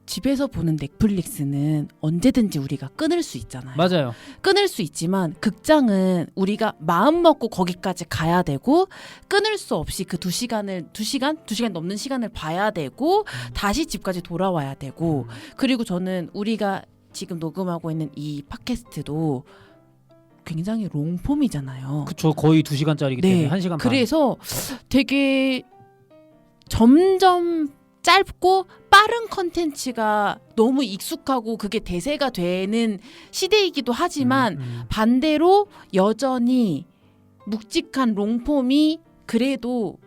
집에서 보는 넷플릭스는 언제든지 우리가 끊을 수 있잖아요. 맞아요. 끊을 수 있지만 극장은 우리가 마음 먹고 거기까지 가야 되고 끊을 수 없이 그 2시간 넘는 시간을 봐야 되고 다시 집까지 돌아와야 되고 그리고 저는 우리가 지금 녹음하고 있는 이 팟캐스트도 굉장히 롱폼이잖아요. 그쵸. 거의 2시간짜리이기 때문에 1시간 반. 그래서 되게 점점 짧고 빠른 컨텐츠가 너무 익숙하고 그게 대세가 되는 시대이기도 하지만 반대로 여전히 묵직한 롱폼이 그래도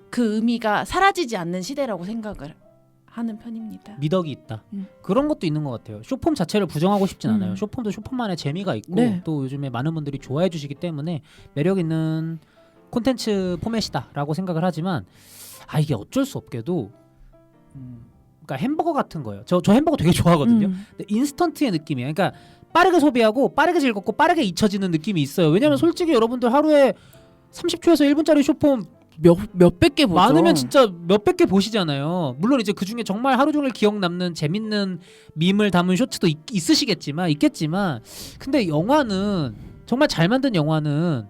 그 의미가 사라지지 않는 시대라고 생각을 하는 편입니다. 미덕이 있다. 그런 것도 있는 것 같아요. 쇼폼 자체를 부정하고 싶진 않아요. 쇼폼도 쇼폼만의 재미가 있고 또 요즘에 많은 분들이 좋아해 주시기 때문에 매력 있는 콘텐츠 포맷이다라고 생각을 하지만 이게 어쩔 수 없게도 그러니까 햄버거 같은 거예요. 저 햄버거 되게 좋아하거든요. 근데 인스턴트의 느낌이에요. 그러니까 빠르게 소비하고 빠르게 즐겁고 빠르게 잊혀지는 느낌이 있어요. 왜냐면 솔직히 여러분들 하루에 30초에서 1분짜리 쇼폼 몇백 개 보죠. 많으면 진짜 몇백 개 보시잖아요. 물론 이제 그 중에 정말 하루 종일 기억 남는 재밌는 밈을 담은 쇼츠도 있겠지만 근데 영화는 정말 잘 만든 영화는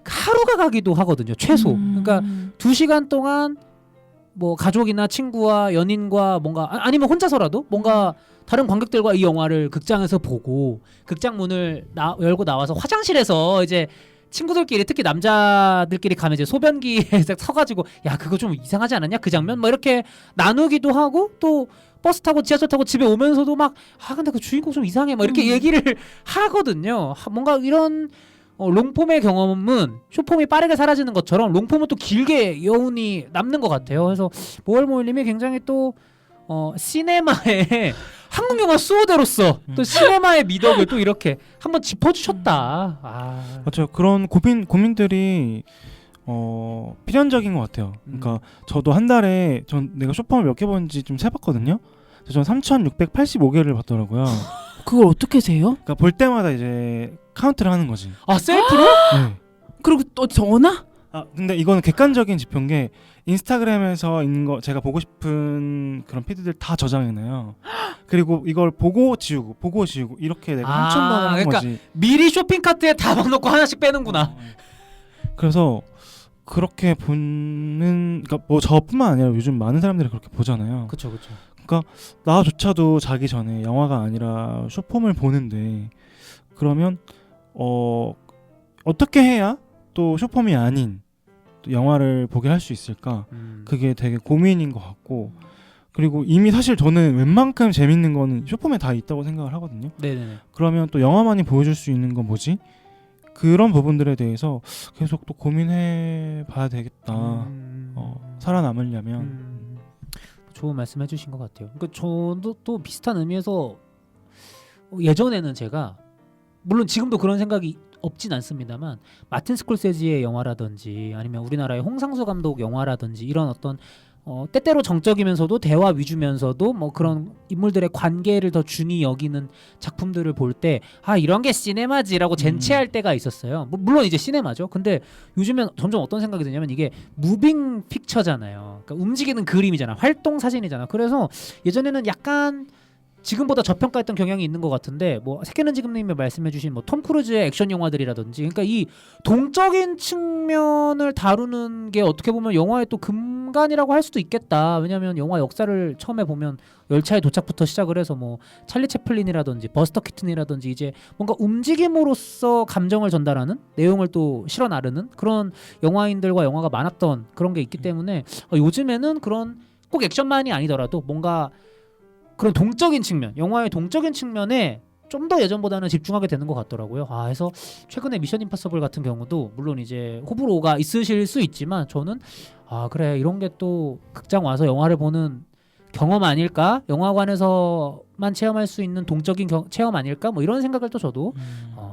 하루가 가기도 하거든요. 최소. 그러니까 2시간 동안 뭐 가족이나 친구와 연인과 뭔가 아니면 혼자서라도 뭔가 다른 관객들과 이 영화를 극장에서 보고 극장 문을 열고 나와서 화장실에서 이제 친구들끼리 특히 남자들끼리 가면 이제 소변기에 서가지고 야 그거 좀 이상하지 않았냐 그 장면 뭐 이렇게 나누기도 하고 또 버스 타고 지하철 타고 집에 오면서도 막 근데 그 주인공 좀 이상해 막 이렇게 얘기를 하거든요. 뭔가 이런 롱폼의 경험은 쇼폼이 빠르게 사라지는 것처럼 롱폼은 또 길게 여운이 남는 것 같아요. 그래서 모월모일님이 굉장히 또 시네마의 한국 영화 수호대로서 또 시네마의 미덕을 또 이렇게 한번 짚어주셨다. 맞죠. 그런 고민들이 필연적인 것 같아요. 그러니까 저도 한 달에 내가 쇼폼을 몇 개 보는지 좀 세봤거든요. 전 3,685개를 봤더라고요. 그걸 어떻게 세요? 그러니까 볼 때마다 이제 카운트를 하는 거지. 아 셀프로? 네. 그리고 또 전화? 근데 이거는 객관적인 지표인 게 인스타그램에서 있는 거 제가 보고 싶은 그런 피드들 다 저장해놔요. 그리고 이걸 보고 지우고 이렇게 내가 한천 번을 한 그러니까 거지. 미리 쇼핑 카트에 다 넣고 하나씩 빼는구나. 그래서 그렇게 보는, 그러니까 뭐 저뿐만 아니라 요즘 많은 사람들이 그렇게 보잖아요. 그렇죠, 그렇죠. 나조차도 자기 전에 영화가 아니라 쇼폼을 보는데 그러면 어떻게 해야 또 쇼폼이 아닌 또 영화를 보게 할 수 있을까? 그게 되게 고민인 것 같고, 그리고 이미 사실 저는 웬만큼 재밌는 거는 쇼폼에 다 있다고 생각을 하거든요. 네네네. 그러면 또 영화만이 보여줄 수 있는 건 뭐지? 그런 부분들에 대해서 계속 또 고민해 봐야 되겠다. 살아남으려면. 좋은 말씀 해주신 것 같아요. 그러니까 저도 또 비슷한 의미에서 예전에는 제가 물론 지금도 그런 생각이 없진 않습니다만 마틴 스콜세지의 영화라든지 아니면 우리나라의 홍상수 감독 영화라든지 이런 어떤 때때로 정적이면서도 대화 위주면서도 뭐 그런 인물들의 관계를 더 중히 여기는 작품들을 볼 때 이런 게 시네마지라고 젠체할 때가 있었어요. 물론 이제 시네마죠. 근데 요즘엔 점점 어떤 생각이 드냐면 이게 무빙 픽처잖아요. 그러니까 움직이는 그림이잖아. 활동 사진이잖아. 그래서 예전에는 약간 지금보다 저평가했던 경향이 있는 것 같은데 뭐 세계는 지금님이 말씀해주신 뭐 톰 크루즈의 액션 영화들이라든지 그러니까 이 동적인 측면을 다루는 게 어떻게 보면 영화의 또 근간이라고 할 수도 있겠다. 왜냐하면 영화 역사를 처음에 보면 열차의 도착부터 시작을 해서 뭐 찰리 채플린이라든지 버스터 키튼이라든지 이제 뭔가 움직임으로써 감정을 전달하는 내용을 또 실어 나르는 그런 영화인들과 영화가 많았던 그런 게 있기 때문에 요즘에는 그런 꼭 액션만이 아니더라도 뭔가 그런 동적인 측면, 영화의 동적인 측면에 좀 더 예전보다는 집중하게 되는 것 같더라고요. 그래서 최근에 미션 임파서블 같은 경우도 물론 이제 호불호가 있으실 수 있지만 저는 그래 이런 게 또 극장 와서 영화를 보는 경험 아닐까? 영화관에서만 체험할 수 있는 동적인 체험 아닐까? 뭐 이런 생각을 또 저도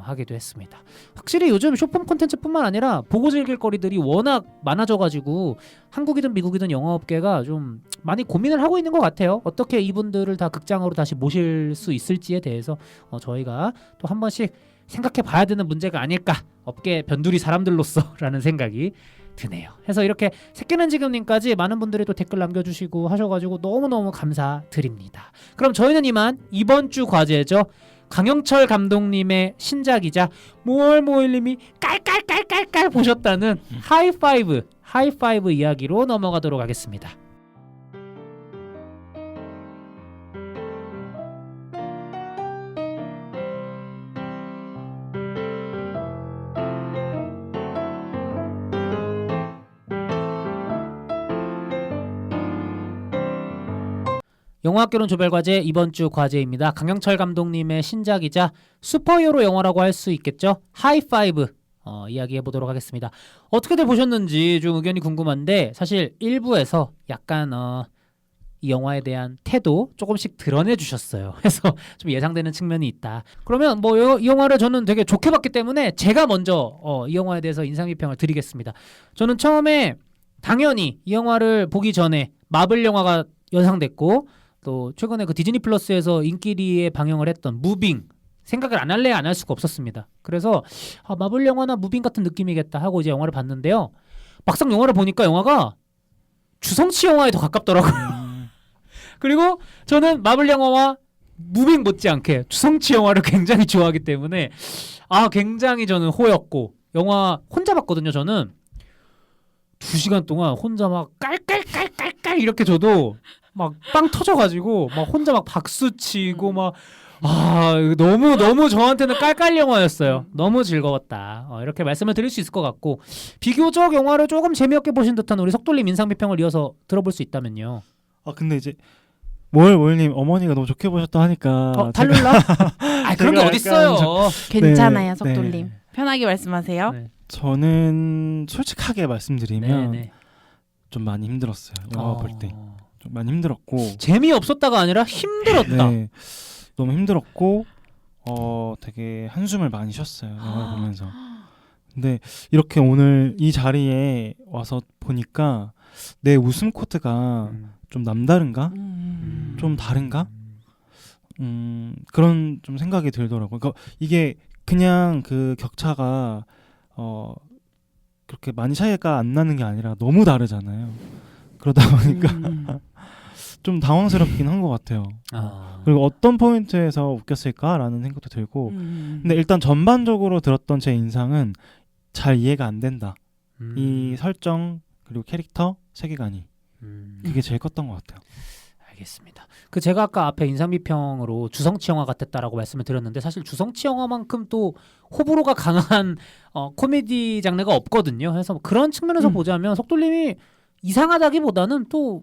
하기도 했습니다. 확실히 요즘 쇼폼 콘텐츠뿐만 아니라 보고 즐길 거리들이 워낙 많아져가지고 한국이든 미국이든 영화업계가 좀 많이 고민을 하고 있는 것 같아요. 어떻게 이분들을 다 극장으로 다시 모실 수 있을지에 대해서 저희가 또 한 번씩 생각해 봐야 되는 문제가 아닐까. 업계 변두리 사람들로서라는 생각이 드네요. 해서 이렇게 새끼는 지금님까지 많은 분들이 또 댓글 남겨주시고 하셔가지고 너무너무 감사드립니다. 그럼 저희는 이만 이번 주 과제죠. 강영철 감독님의 신작이자 모얼모일님이 깔깔깔깔깔 보셨다는 하이파이브 이야기로 넘어가도록 하겠습니다. 영화학개론 조별과제 이번 주 과제입니다. 강영철 감독님의 신작이자 슈퍼히어로 영화라고 할 수 있겠죠. 하이파이브 이야기해보도록 하겠습니다. 어떻게들 보셨는지 좀 의견이 궁금한데 사실 1부에서 약간 이 영화에 대한 태도 조금씩 드러내주셨어요. 그래서 좀 예상되는 측면이 있다. 그러면 뭐 이 영화를 저는 되게 좋게 봤기 때문에 제가 먼저 이 영화에 대해서 인상비평을 드리겠습니다. 저는 처음에 당연히 이 영화를 보기 전에 마블 영화가 예상됐고 또 최근에 그 디즈니 플러스에서 인기리에 방영을 했던 무빙 생각을 안 할래 안 할 수가 없었습니다. 그래서 마블 영화나 무빙 같은 느낌이겠다 하고 이제 영화를 봤는데요. 막상 영화를 보니까 영화가 주성치 영화에 더 가깝더라고요. 그리고 저는 마블 영화와 무빙 못지않게 주성치 영화를 굉장히 좋아하기 때문에 굉장히 저는 호였고 영화 혼자 봤거든요. 저는 2시간 동안 혼자 막 깔깔깔깔깔 이렇게 저도 막 빵 터져가지고 막 혼자 막 박수 치고 막 너무 저한테는 깔깔 영화였어요. 너무 즐거웠다. 이렇게 말씀을 드릴 수 있을 것 같고 비교적 영화를 조금 재미없게 보신 듯한 우리 석돌림 인상비평을 이어서 들어볼 수 있다면요. 근데 이제 모얼님 어머니가 너무 좋게 보셨다 하니까 탈룰라? 그런 게 어딨어요. 괜찮아요, 네, 석돌님. 네. 편하게 말씀하세요. 네. 저는 솔직하게 말씀드리면 네네. 좀 많이 힘들었어요. 영화 볼 때. 좀 많이 힘들었고 재미없었다가 아니라 힘들었다. 네, 너무 힘들었고 되게 한숨을 많이 쉬었어요. 영화를 보면서. 근데 이렇게 오늘 이 자리에 와서 보니까 내 웃음 코드가 좀 남다른가? 좀 다른가? 그런 좀 생각이 들더라고요. 그러니까 이게 그냥 그 격차가 그렇게 많이 차이가 안 나는 게 아니라 너무 다르잖아요. 그러다 보니까 좀 당황스럽긴 한 것 같아요. 그리고 어떤 포인트에서 웃겼을까라는 생각도 들고 근데 일단 전반적으로 들었던 제 인상은 잘 이해가 안 된다. 이 설정 그리고 캐릭터 세계관이 그게 제일 컸던 것 같아요. 알겠습니다. 그 제가 아까 앞에 인상 비평으로 주성치 영화 같았다라고 말씀을 드렸는데 사실 주성치 영화만큼 또 호불호가 강한 코미디 장르가 없거든요. 그래서 그런 측면에서 보자면 속돌림이 이상하다기보다는 또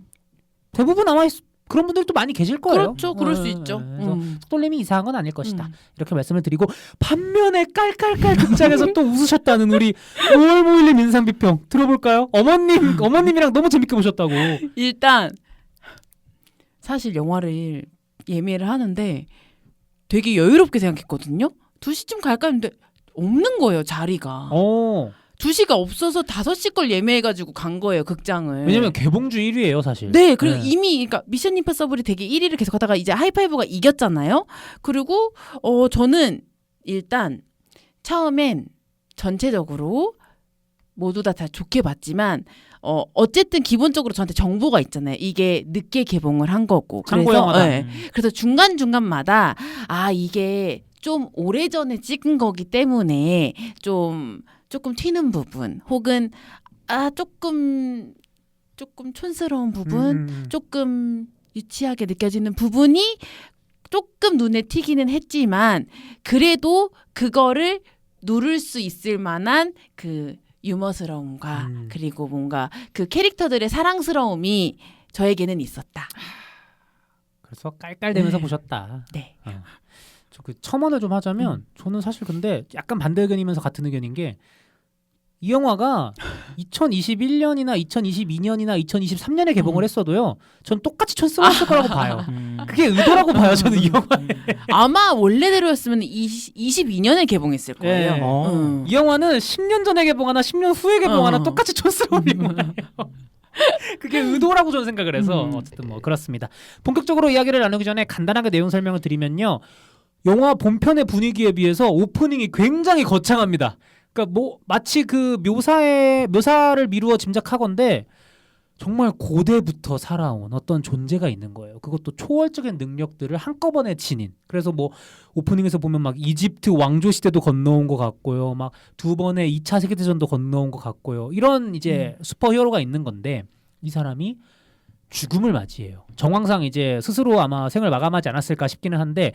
대부분 아마 그런 분들도 많이 계실 거예요. 그렇죠. 그럴 수 있죠. 그래서 속돌림이 이상한 건 아닐 것이다. 이렇게 말씀을 드리고 반면에 깔깔깔 극장에서 또 웃으셨다는 우리 5월 모일님 인상 비평 들어볼까요? 어머님이랑 너무 재밌게 보셨다고. 일단 사실 영화를 예매를 하는데 되게 여유롭게 생각했거든요. 2시쯤 갈까 했는데 없는 거예요, 자리가. 2시가 없어서 5시 걸 예매해가지고 간 거예요, 극장을. 왜냐면 개봉주 1위예요, 사실. 네, 그리고 이미 그러니까 미션 임파서블이 되게 1위를 계속 하다가 이제 하이파이브가 이겼잖아요. 그리고 저는 일단 처음엔 전체적으로 모두 다 좋게 봤지만 어쨌든 기본적으로 저한테 정보가 있잖아요. 이게 늦게 개봉을 한 거고. 참고 그래서 영화다. 네. 그래서 중간중간마다 이게 좀 오래전에 찍은 거기 때문에 조금 튀는 부분 혹은 조금 촌스러운 부분 조금 유치하게 느껴지는 부분이 조금 눈에 튀기는 했지만 그래도 그거를 누를 수 있을 만한 그 유머스러움과 그리고 뭔가 그 캐릭터들의 사랑스러움이 저에게는 있었다. 그래서 깔깔대면서 보셨다. 네. 저 그 첨언을 좀 하자면 저는 사실 근데 약간 반대 의견이면서 같은 의견인 게 이 영화가 2021년이나 2022년이나 2023년에 개봉을 했어도 전 똑같이 촌스러웠을 거라고 봐요. 그게 의도라고 봐요, 저는 이 영화. 아마 원래대로였으면 22년에 개봉했을 거예요. 이 영화는 10년 전에 개봉하나 10년 후에 개봉하나 똑같이 촌스러운 영화예요. 그게 의도라고 저는 생각을 해서 어쨌든 뭐 그렇습니다. 본격적으로 이야기를 나누기 전에 간단하게 내용 설명을 드리면요. 영화 본편의 분위기에 비해서 오프닝이 굉장히 거창합니다. 그러니까 뭐 마치 그 묘사를 미루어 짐작하건대 정말 고대부터 살아온 어떤 존재가 있는 거예요. 그것도 초월적인 능력들을 한꺼번에 지닌. 그래서 뭐 오프닝에서 보면 막 이집트 왕조 시대도 건너온 것 같고요. 막 2번의 2차 세계대전도 건너온 것 같고요. 이런 이제 슈퍼히어로가 있는 건데 이 사람이 죽음을 맞이해요. 정황상 이제 스스로 아마 생을 마감하지 않았을까 싶기는 한데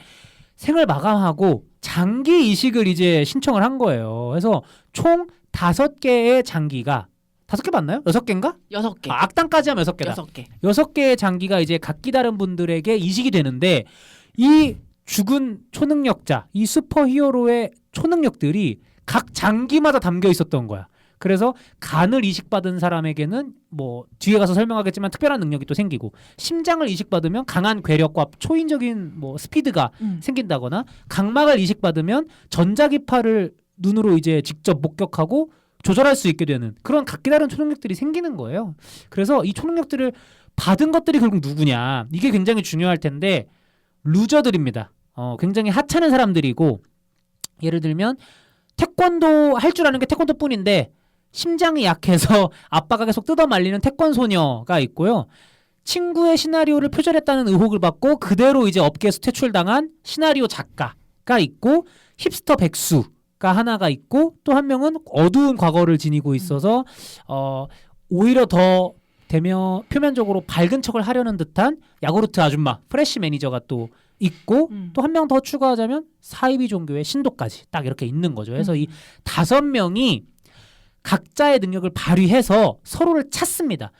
생을 마감하고 장기 이식을 이제 신청을 한 거예요. 그래서 총 5개의 장기가 5개 맞나요? 6개인가? 6개. 악당까지 하면 6개다. 6개. 6개의 장기가 이제 각기 다른 분들에게 이식이 되는데 이 죽은 초능력자, 이 슈퍼히어로의 초능력들이 각 장기마다 담겨 있었던 거야. 그래서 간을 이식받은 사람에게는 뭐 뒤에 가서 설명하겠지만 특별한 능력이 또 생기고 심장을 이식받으면 강한 괴력과 초인적인 뭐 스피드가 생긴다거나 각막을 이식받으면 전자기파를 눈으로 이제 직접 목격하고 조절할 수 있게 되는 그런 각기 다른 초능력들이 생기는 거예요. 그래서 이 초능력들을 받은 것들이 결국 누구냐 이게 굉장히 중요할 텐데 루저들입니다. 굉장히 하찮은 사람들이고 예를 들면 태권도 할 줄 아는 게 태권도뿐인데 심장이 약해서 아빠가 계속 뜯어 말리는 태권 소녀가 있고요. 친구의 시나리오를 표절했다는 의혹을 받고 그대로 이제 업계에서 퇴출당한 시나리오 작가가 있고 힙스터 백수가 하나가 있고 또 한 명은 어두운 과거를 지니고 있어서 오히려 더 표면적으로 밝은 척을 하려는 듯한 야구르트 아줌마 프레시 매니저가 또 있고 또 한 명 더 추가하자면 사이비 종교의 신도까지 딱 이렇게 있는 거죠. 그래서 이 5명이 각자의 능력을 발휘해서 서로를 찾습니다.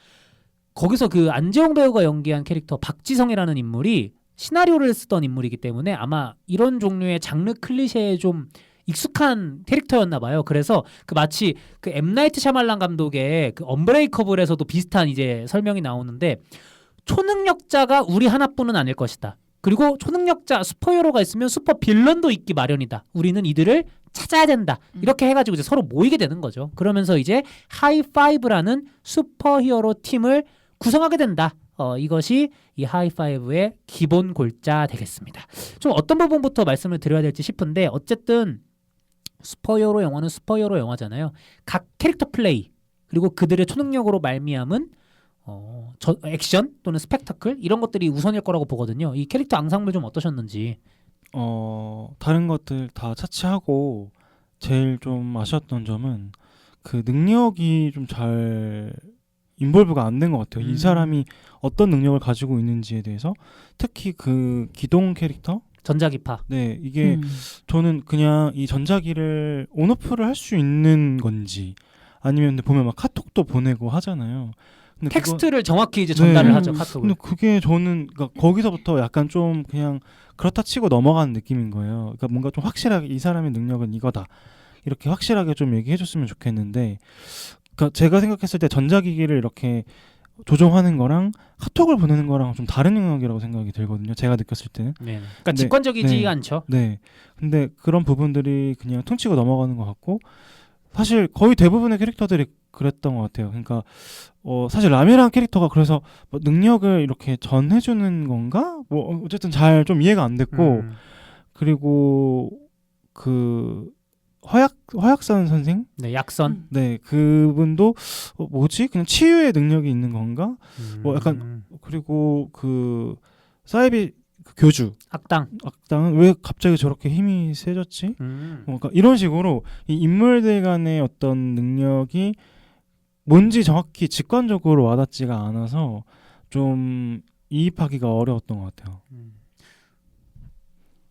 거기서 그 안재홍 배우가 연기한 캐릭터 박지성이라는 인물이 시나리오를 쓰던 인물이기 때문에 아마 이런 종류의 장르 클리셰에 좀 익숙한 캐릭터였나 봐요. 그래서 그 마치 그 M 나이트 샤말란 감독의 그 언브레이커블에서도 비슷한 이제 설명이 나오는데 초능력자가 우리 하나뿐은 아닐 것이다. 그리고 초능력자 슈퍼히어로가 있으면 슈퍼 빌런도 있기 마련이다. 우리는 이들을 찾아야 된다. 이렇게 해가지고 이제 서로 모이게 되는 거죠. 그러면서 이제 하이파이브라는 슈퍼히어로 팀을 구성하게 된다. 이것이 이 하이파이브의 기본 골자 되겠습니다. 좀 어떤 부분부터 말씀을 드려야 될지 싶은데 어쨌든 슈퍼히어로 영화는 슈퍼히어로 영화잖아요. 각 캐릭터 플레이 그리고 그들의 초능력으로 말미암은 액션 또는 스펙타클 이런 것들이 우선일 거라고 보거든요. 이 캐릭터 앙상블 좀 어떠셨는지. 다른 것들 다 차치하고 제일 좀 아쉬웠던 점은 그 능력이 좀 잘 인볼브가 안 된 것 같아요. 이 사람이 어떤 능력을 가지고 있는지에 대해서 특히 그 기동 캐릭터 전자기파. 네 이게 저는 그냥 이 전자기를 온오프를 할 수 있는 건지 아니면 근데 보면 막 카톡도 보내고 하잖아요. 근데 텍스트를 정확히 이제 전달을 네. 하죠. 카톡을. 근데 그게 저는 그러니까 거기서부터 약간 좀 그냥 그렇다 치고 넘어가는 느낌인 거예요. 그러니까 뭔가 좀 확실하게 이 사람의 능력은 이거다 이렇게 확실하게 좀 얘기해줬으면 좋겠는데, 그러니까 제가 생각했을 때 전자기기를 이렇게 조종하는 거랑 카톡을 보내는 거랑 좀 다른 영역이라고 생각이 들거든요. 제가 느꼈을 때는. 네. 그러니까 근데, 직관적이지 네. 않죠. 네. 근데 그런 부분들이 그냥 퉁치고 넘어가는 것 같고 사실 거의 대부분의 캐릭터들이 그랬던 것 같아요. 그러니까 사실 라미라는 캐릭터가 그래서 뭐 능력을 이렇게 전해주는 건가? 뭐 어쨌든 잘 좀 이해가 안 됐고 그리고 그 허약선 선생? 네, 약선. 네, 그분도 뭐지? 그냥 치유의 능력이 있는 건가? 뭐 약간 그리고 그 사이비 그 교주 악당은 왜 갑자기 저렇게 힘이 세졌지? 그러니까 이런 식으로 이 인물들 간의 어떤 능력이 뭔지 정확히 직관적으로 와닿지가 않아서 좀 이입하기가 어려웠던 것 같아요.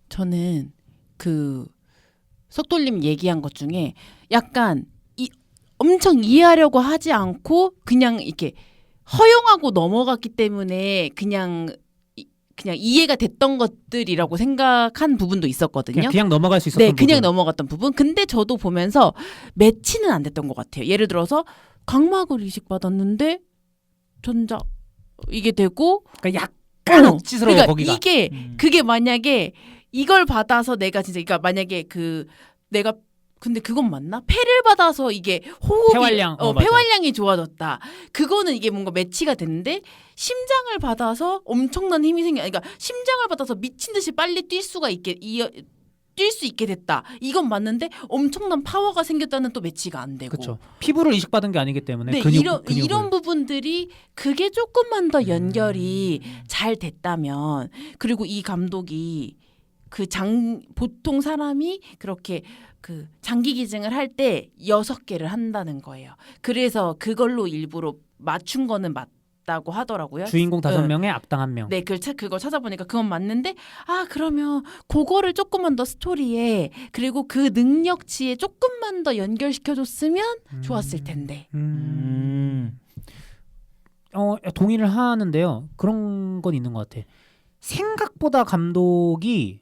저는 그 속돌림 얘기한 것 중에 약간 엄청 이해하려고 하지 않고 그냥 이렇게 허용하고 넘어갔기 때문에 그냥 이해가 됐던 것들이라고 생각한 부분도 있었거든요. 그냥 넘어갈 수 있었던 네, 그냥 부분. 넘어갔던 부분. 근데 저도 보면서 매치는 안 됐던 것 같아요. 예를 들어서 각막을 이식받았는데 전자 이게 되고 그러니까 약간 억지스러워 그러니까 거기가. 이게 그게 만약에 이걸 받아서 내가 진짜 그러니까 만약에 내가 근데 그건 맞나? 폐를 받아서 이게 호흡이 폐활량, 맞아. 폐활량이 좋아졌다. 그거는 이게 뭔가 매치가 됐는데 심장을 받아서 엄청난 힘이 그러니까 심장을 받아서 미친 듯이 빨리 뛸 수 있게 됐다. 이건 맞는데 엄청난 파워가 생겼다는 또 매치가 안 되고. 그렇죠. 피부를 이식받은 게 아니기 때문에 네, 근육을. 이런 부분들이 그게 조금만 더 연결이 잘 됐다면 그리고 이 감독이 보통 사람이 그렇게 그 장기 기증을 할 때 6개를 한다는 거예요. 그래서 그걸로 일부러 맞춘 거는 맞다고 하더라고요. 주인공 5명에 악당 1명. 네, 그걸 찾아보니까 그건 맞는데 그러면 그거를 조금만 더 스토리에 그리고 그 능력치에 조금만 더 연결시켜줬으면 좋았을 텐데. 동의를 하는데요. 그런 건 있는 것 같아. 생각보다 감독이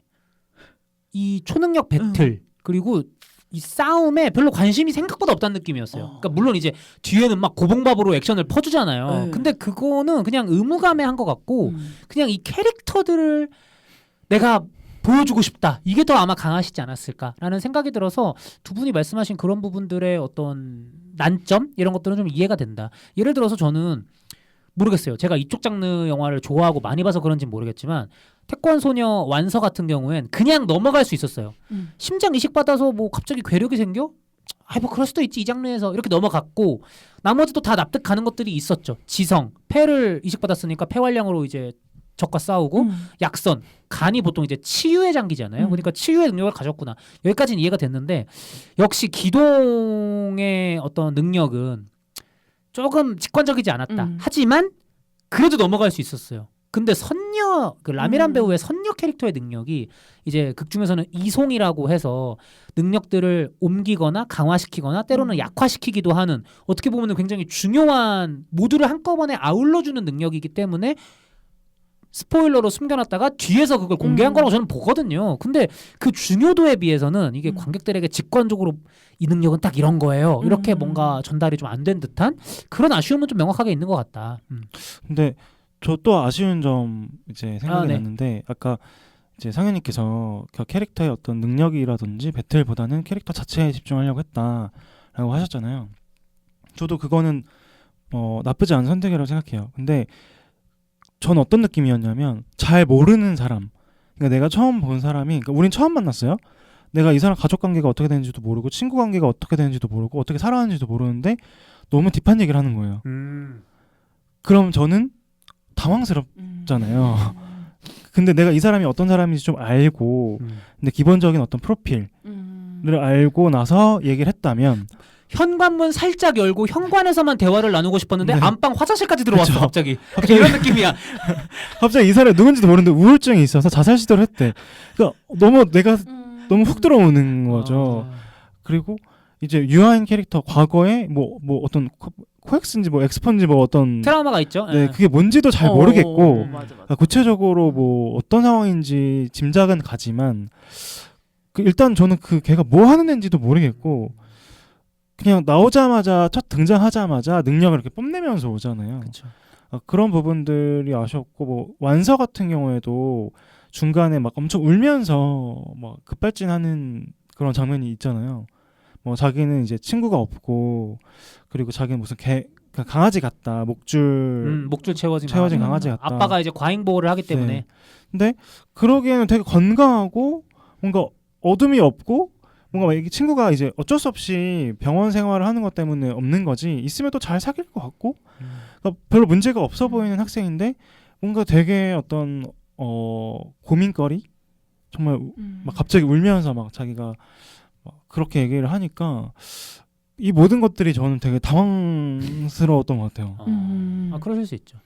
이 초능력 배틀 그리고 이 싸움에 별로 관심이 생각보다 없다는 느낌이었어요. 그러니까 물론 이제 뒤에는 막 고봉밥으로 액션을 퍼주잖아요. 근데 그거는 그냥 의무감에 한 것 같고 그냥 이 캐릭터들을 내가 보여주고 싶다. 이게 더 아마 강하시지 않았을까라는 생각이 들어서 두 분이 말씀하신 그런 부분들의 어떤 난점 이런 것들은 좀 이해가 된다. 예를 들어서 저는 모르겠어요. 제가 이쪽 장르 영화를 좋아하고 많이 봐서 그런지는 모르겠지만 태권 소녀 완서 같은 경우엔 그냥 넘어갈 수 있었어요. 심장 이식 받아서 뭐 갑자기 괴력이 생겨? 뭐 그럴 수도 있지 이 장르에서 이렇게 넘어갔고 나머지도 다 납득가는 것들이 있었죠. 지성 폐를 이식 받았으니까 폐활량으로 이제 적과 싸우고 약선 간이 보통 이제 치유의 장기잖아요. 그러니까 치유의 능력을 가졌구나. 여기까지는 이해가 됐는데 역시 기동의 어떤 능력은 조금 직관적이지 않았다. 하지만 그래도 넘어갈 수 있었어요. 근데 그 라미란 배우의 선녀 캐릭터의 능력이 이제 극 중에서는 이송이라고 해서 능력들을 옮기거나 강화시키거나 때로는 약화시키기도 하는 어떻게 보면 굉장히 중요한 모두를 한꺼번에 아울러주는 능력이기 때문에 스포일러로 숨겨놨다가 뒤에서 그걸 공개한 거라고 저는 보거든요. 근데 그 중요도에 비해서는 이게 관객들에게 직관적으로 이 능력은 딱 이런 거예요. 이렇게 뭔가 전달이 좀 안 된 듯한 그런 아쉬움은 좀 명확하게 있는 것 같다. 근데 저 또 아쉬운 점 이제 생각이 네. 났는데 아까 이제 상현님께서 그 캐릭터의 어떤 능력이라든지 배틀보다는 캐릭터 자체에 집중하려고 했다라고 하셨잖아요. 저도 그거는 나쁘지 않은 선택이라고 생각해요. 근데 전 어떤 느낌이었냐면 잘 모르는 사람, 그러니까 내가 처음 본 사람이, 그러니까 우린 처음 만났어요. 내가 이 사람 가족 관계가 어떻게 되는지도 모르고 친구 관계가 어떻게 되는지도 모르고 어떻게 살아가는지도 모르는데 너무 딥한 얘기를 하는 거예요. 그럼 저는 당황스럽잖아요. 근데 내가 이 사람이 어떤 사람인지 좀 알고 근데 기본적인 어떤 프로필을 알고 나서 얘기를 했다면 현관문 살짝 열고 현관에서만 대화를 나누고 싶었는데 네. 안방 화장실까지 들어왔어. 그쵸. 갑자기 이런 느낌이야. 갑자기 이 사람이 누군지도 모르는데 우울증이 있어서 자살 시도를 했대. 그러니까 너무 훅 들어오는 거죠. 그리고 이제 유아인 캐릭터 과거에 뭐 어떤 코엑스인지 뭐 엑스펀지 뭐 어떤 트라우마가 있죠. 네, 예. 그게 뭔지도 잘 모르겠고 맞아. 그러니까 구체적으로 뭐 어떤 상황인지 짐작은 가지만 일단 저는 그 걔가 뭐 하는 애인지도 모르겠고 그냥 나오자마자 첫 등장하자마자 능력을 이렇게 뽐내면서 오잖아요. 그쵸. 그런 부분들이 아쉬웠고 뭐 완서 같은 경우에도 중간에 막 엄청 울면서 막 급발진하는 그런 장면이 있잖아요. 뭐 자기는 이제 친구가 없고 그리고 자기는 무슨 강아지 같다, 목줄 채워진 강아지 같다. 아빠가 이제 과잉 보호를 하기 때문에. 네. 근데 그러기에는 되게 건강하고 뭔가 어둠이 없고 뭔가 이 친구가 이제 어쩔 수 없이 병원 생활을 하는 것 때문에 없는 거지 있으면 또 잘 사귈 것 같고 그러니까 별로 문제가 없어 보이는 학생인데 뭔가 되게 어떤 고민거리 정말 막 갑자기 울면서 막 자기가 막 그렇게 얘기를 하니까 이 모든 것들이 저는 되게 당황스러웠던 것 같아요. 그러실 수 있죠.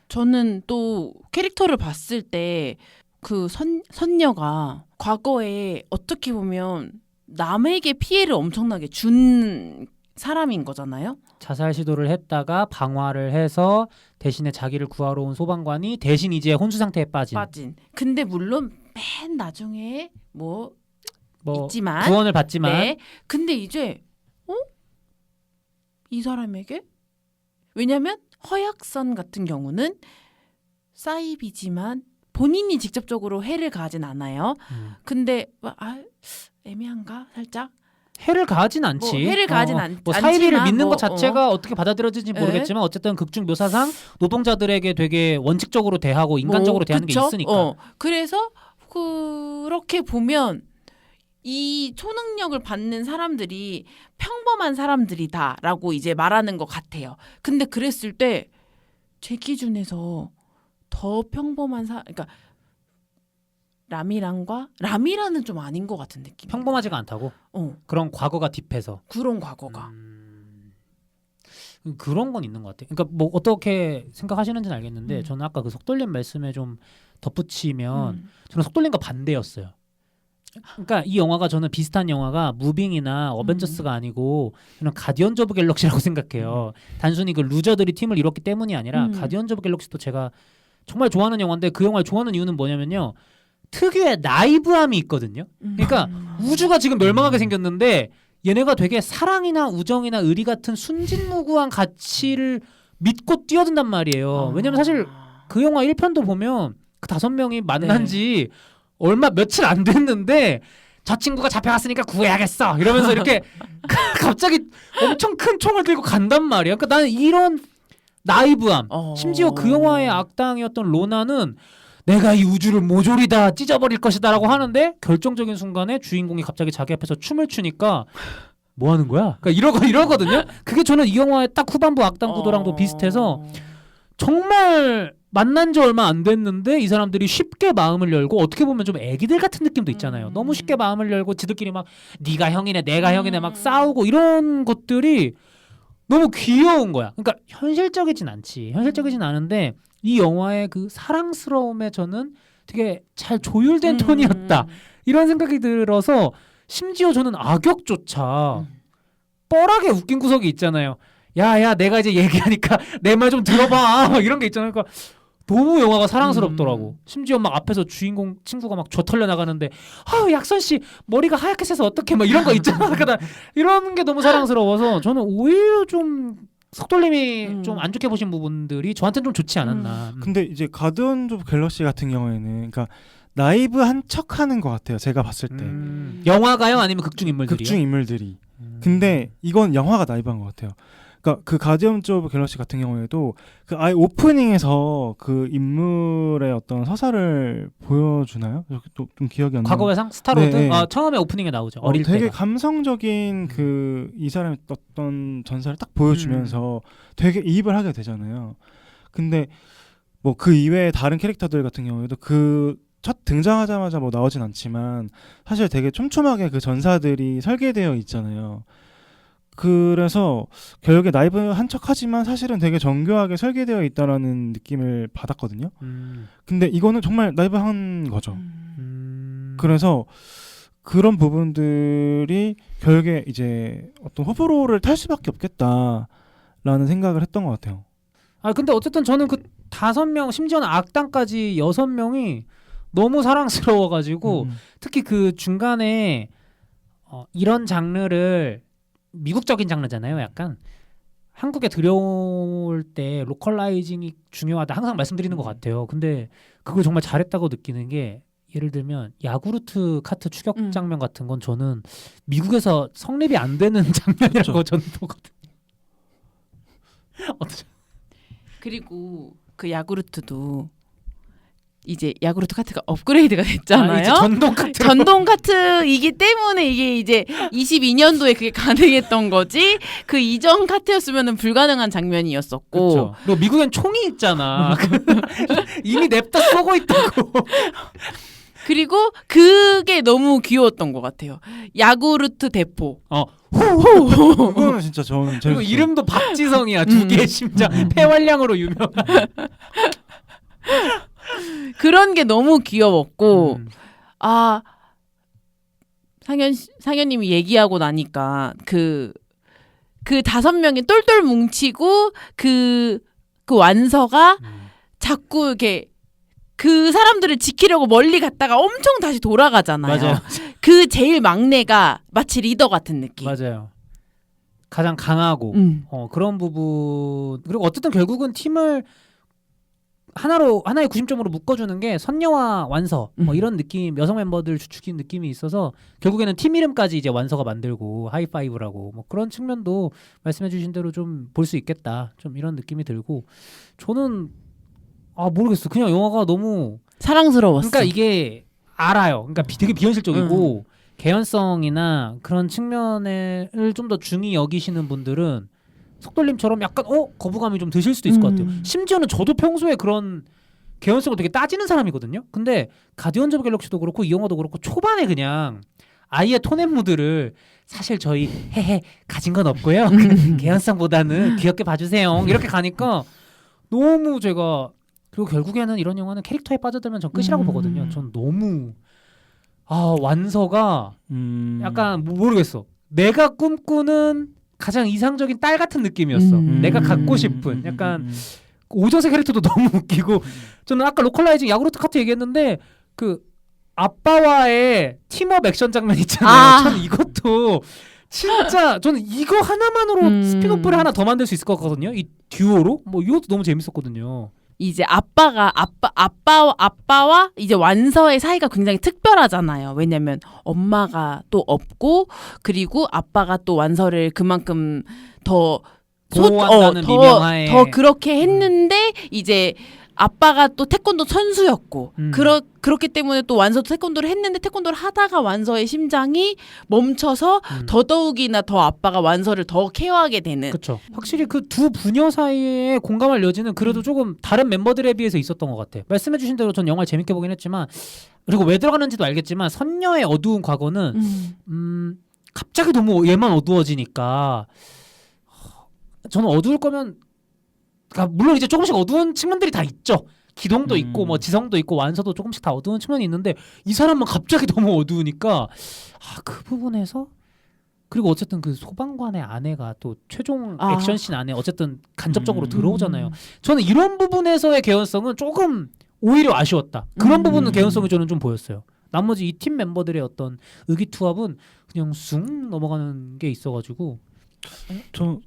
저는 또 캐릭터를 봤을 때 그 선녀가 과거에 어떻게 보면 남에게 피해를 엄청나게 준 사람인 거잖아요. 자살 시도를 했다가 방화를 해서 대신에 자기를 구하러 온 소방관이 대신 이제 혼수 상태에 빠진. 근데 물론 맨 나중에 뭐 있지만 구원을 받지만 네. 근데 이제 이 사람에게 왜냐면 허약선 같은 경우는 사입이지만 본인이 직접적으로 해를 가하진 않아요. 근데 애매한가 살짝 해를 가하진 않지. 뭐 해를 가하진 뭐 사이비를 않지만 믿는 뭐, 것 자체가 어떻게 받아들여질지 모르겠지만 어쨌든 극중 묘사상 노동자들에게 되게 원칙적으로 대하고 인간적으로 대하는 게 있으니까. 그래서 그렇게 보면 이 초능력을 받는 사람들이 평범한 사람들이다라고 이제 말하는 것 같아요. 근데 그랬을 때 제 기준에서 더 평범한 그러니까 라미라는 좀 아닌 것 같은 느낌. 평범하지가 않다고. 그런 과거가 딥해서. 그런 과거가. 그런 건 있는 것 같아요. 그러니까 뭐 어떻게 생각하시는지는 알겠는데 저는 아까 그 속돌림 말씀에 좀 덧붙이면 저는 속돌림과 반대였어요. 그러니까 이 영화가 저는 비슷한 영화가 무빙이나 어벤져스가 아니고 저는 가디언즈 오브 갤럭시라고 생각해요. 단순히 그 루저들이 팀을 이뤘기 때문이 아니라 가디언즈 오브 갤럭시도 제가 정말 좋아하는 영화인데 그 영화를 좋아하는 이유는 뭐냐면요. 특유의 나이브함이 있거든요. 그러니까 우주가 지금 멸망하게 생겼는데 얘네가 되게 사랑이나 우정이나 의리 같은 순진무구한 가치를 믿고 뛰어든단 말이에요. 왜냐면 사실 그 영화 1편도 보면 그 5명이 만난 지 며칠 안 됐는데 저 친구가 잡혀갔으니까 구해야겠어 이러면서 이렇게 갑자기 엄청 큰 총을 들고 간단 말이야. 그러니까 나는 이런 나이브함 심지어 그 영화의 악당이었던 로나는 내가 이 우주를 모조리 다 찢어버릴 것이다 라고 하는데 결정적인 순간에 주인공이 갑자기 자기 앞에서 춤을 추니까 뭐 하는 거야? 그러니까 이러거든요. 그게 저는 이 영화의 딱 후반부 악당 구도랑도 비슷해서 정말 만난 지 얼마 안 됐는데 이 사람들이 쉽게 마음을 열고 어떻게 보면 좀 애기들 같은 느낌도 있잖아요. 너무 쉽게 마음을 열고 지들끼리 막 네가 형이네 내가 형이네 막 싸우고 이런 것들이 너무 귀여운 거야. 그러니까 현실적이진 않은데 이 영화의 그 사랑스러움에 저는 되게 잘 조율된 톤이었다 이런 생각이 들어서 심지어 저는 악역조차 뻘하게 웃긴 구석이 있잖아요. 야 내가 이제 얘기하니까 내 말 좀 들어봐 이런 게 있잖아요. 그러니까 너무 영화가 사랑스럽더라고. 심지어 막 앞에서 주인공 친구가 막 저 털려 나가는데 약선 씨 머리가 하얗게 새서 어떡해 막 이런 거 있잖아. 그러니까 이런 게 너무 사랑스러워서 저는 오히려 좀 속돌림이 좀 안 좋게 보신 부분들이 저한테는 좀 좋지 않았나. 근데 이제 가디언즈 오브 갤럭시 같은 경우에는 그러니까 나이브한 척하는 것 같아요. 제가 봤을 때 영화가요, 아니면 극중 인물들이요? 극중 인물들이. 근데 이건 영화가 나이브한 것 같아요. 그러니까 그 가디언즈 오브 갤럭시 같은 경우에도 그 아예 오프닝에서 그 인물의 어떤 서사를 보여주나요? 좀 기억이 안 나요. 과거 회상 스타로드. 네, 네. 처음에 오프닝에 나오죠. 어릴 되게 때가. 감성적인 그 이 사람의 어떤 전사를 딱 보여주면서 되게 이입을 하게 되잖아요. 근데 뭐 그 이외에 다른 캐릭터들 같은 경우에도 그 첫 등장하자마자 뭐 나오진 않지만 사실 되게 촘촘하게 그 전사들이 설계되어 있잖아요. 그래서 결국에 나이브한 척하지만 사실은 되게 정교하게 설계되어 있다라는 느낌을 받았거든요. 근데 이거는 정말 나이브한 거죠. 그래서 그런 부분들이 결국에 이제 어떤 호불호를 탈 수밖에 없겠다라는 생각을 했던 것 같아요. 근데 어쨌든 저는 그 5명, 심지어는 악당까지 6명이 너무 사랑스러워가지고 특히 그 중간에 이런 장르를 미국적인 장르잖아요. 약간 한국에 들여올 때 로컬라이징이 중요하다 항상 말씀드리는 것 같아요. 근데 그걸 정말 잘했다고 느끼는 게 예를 들면 야구르트 카트 추격 장면 같은 건 저는 미국에서 성립이 안 되는 장면이라고 그렇죠. 저는 보거든요. 어떠죠? 그리고 그 야구르트도 이제 야구르트 카트가 업그레이드가 됐잖아요. 이제 전동 카트. 전동 카트이기 때문에 이게 이제 22년도에 그게 가능했던 거지. 그 이전 카트였으면 불가능한 장면이었었고. 그렇죠. 그리고 미국엔 총이 있잖아. 이미 냅다 쏘고 있다고. 그리고 그게 너무 귀여웠던 것 같아요. 야구르트 대포. 그거는 진짜 저는 그리고 재밌어요. 이름도 박지성이야. 두 개의 심장. 폐활량으로 유명한. 그런 게 너무 귀여웠고 상현님이 얘기하고 나니까 그 5명이 똘똘 뭉치고 그 완서가 자꾸 이렇게 그 사람들을 지키려고 멀리 갔다가 엄청 다시 돌아가잖아요. 맞아요. 그 제일 막내가 마치 리더 같은 느낌. 맞아요. 가장 강하고 그런 부분. 그리고 어쨌든 결국은 팀을 하나의 구심점으로 묶어주는 게 선녀와 완서 뭐 이런 느낌, 여성 멤버들 주축인 느낌이 있어서 결국에는 팀 이름까지 이제 완서가 만들고 하이파이브라고 뭐 그런 측면도 말씀해주신 대로 좀 볼 수 있겠다. 좀 이런 느낌이 들고 저는 모르겠어. 그냥 영화가 너무 사랑스러웠어. 그러니까 이게 알아요. 그러니까 되게 비현실적이고 개연성이나 그런 측면을 좀 더 중히 여기시는 분들은 속돌림처럼 약간 거부감이 좀 드실 수도 있을 것 같아요. 심지어는 저도 평소에 그런 개연성을 되게 따지는 사람이거든요. 근데 가디언즈 오브 갤럭시도 그렇고 이 영화도 그렇고 초반에 그냥 아예 톤앤 무드를 사실 저희 가진 건 없고요. 개연성보다는 귀엽게 봐주세요. 이렇게 가니까 너무 제가 그리고 결국에는 이런 영화는 캐릭터에 빠져들면 전 끝이라고 보거든요. 전 너무 완서가 약간 모르겠어. 내가 꿈꾸는 가장 이상적인 딸 같은 느낌이었어. 내가 갖고 싶은 약간 오정세 캐릭터도 너무 웃기고 저는 아까 로컬라이징 야구르트 카트 얘기했는데 그 아빠와의 팀업 액션 장면 있잖아요. 저는 이것도 진짜 저는 이거 하나만으로 스피노프를 하나 더 만들 수 있을 것 같거든요. 이 듀오로 뭐 이것도 너무 재밌었거든요. 이제 아빠와 이제 완서의 사이가 굉장히 특별하잖아요. 왜냐면 엄마가 또 없고 그리고 아빠가 또 완서를 그만큼 더 보호한다는 미명하에 더 그렇게 했는데 이제 아빠가 또 태권도 선수였고 그렇기 때문에 또 완서도 태권도를 했는데 태권도를 하다가 완서의 심장이 멈춰서 더더욱이나 더 아빠가 완서를 더 케어하게 되는. 그렇죠. 확실히 그 두 부녀 사이에 공감할 여지는 그래도 조금 다른 멤버들에 비해서 있었던 것 같아요. 말씀해주신 대로 전 영화를 재밌게 보긴 했지만 그리고 왜 들어가는지도 알겠지만 선녀의 어두운 과거는 갑자기 너무 얘만 어두워지니까 저는 어두울 거면 그러니까 물론 이제 조금씩 어두운 측면들이 다 있죠. 기동도 있고 뭐 지성도 있고 완서도 조금씩 다 어두운 측면이 있는데 이 사람은 갑자기 너무 어두우니까 그 부분에서 그리고 어쨌든 그 소방관의 아내가 또 최종 액션씬 안에 어쨌든 간접적으로 들어오잖아요. 저는 이런 부분에서의 개연성은 조금 오히려 아쉬웠다. 그런 부분은 개연성이 저는 좀 보였어요. 나머지 이 팀 멤버들의 어떤 의기투합은 그냥 쑥 넘어가는 게 있어가지고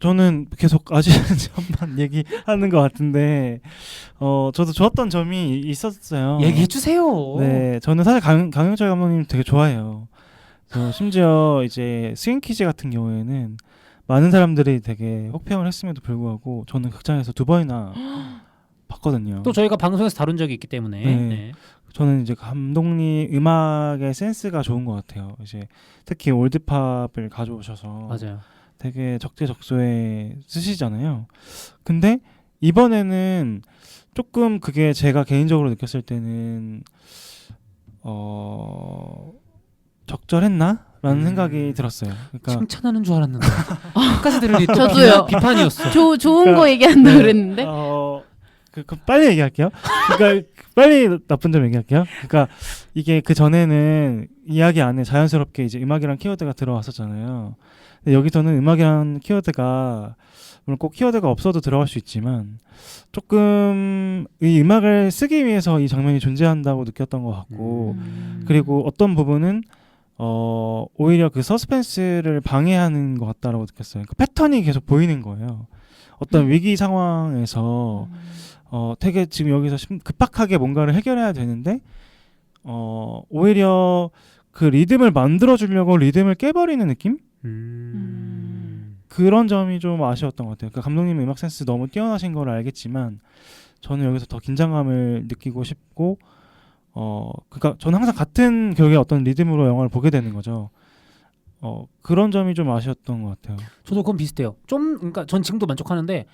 저는 계속 아시는 점만 얘기하는 것 같은데 저도 좋았던 점이 있었어요. 얘기해 주세요. 네, 저는 사실 강영철 감독님 되게 좋아해요. 심지어 이제 스윙키즈 같은 경우에는 많은 사람들이 되게 혹평을 했음에도 불구하고 저는 극장에서 2번이나 봤거든요. 또 저희가 방송에서 다룬 적이 있기 때문에. 네. 네. 저는 이제 감독님 음악의 센스가 좋은 것 같아요. 이제 특히 올드팝을 가져오셔서 맞아요. 되게 적재적소에 쓰시잖아요. 근데 이번에는 조금 그게 제가 개인적으로 느꼈을 때는 적절했나? 라는 생각이 들었어요. 그러니까 칭찬하는 줄 알았는데 끝까지 들으니 또 저도요. 비판이었어. 좋은 그러니까, 거 얘기한다 네. 그랬는데. 그 빨리 얘기할게요. 그러니까 빨리 나쁜 점 얘기할게요. 그러니까 이게 그 전에는 이야기 안에 자연스럽게 이제 음악이란 키워드가 들어왔었잖아요. 근데 여기서는 음악이란 키워드가 물론 꼭 키워드가 없어도 들어갈 수 있지만 조금 이 음악을 쓰기 위해서 이 장면이 존재한다고 느꼈던 것 같고 그리고 어떤 부분은 오히려 그 서스펜스를 방해하는 것 같다라고 느꼈어요. 그 패턴이 계속 보이는 거예요. 어떤 위기 상황에서 되게 지금 여기서 급박하게 뭔가를 해결해야 되는데 오히려 그 리듬을 만들어 주려고 리듬을 깨버리는 느낌? 그런 점이 좀 아쉬웠던 것 같아요. 그러니까 감독님의 음악 센스 너무 뛰어나신 걸 알겠지만 저는 여기서 더 긴장감을 느끼고 싶고 그러니까 저는 항상 같은 격의 어떤 리듬으로 영화를 보게 되는 거죠. 그런 점이 좀 아쉬웠던 것 같아요. 저도 그건 비슷해요. 그러니까 전 지금도 만족하는데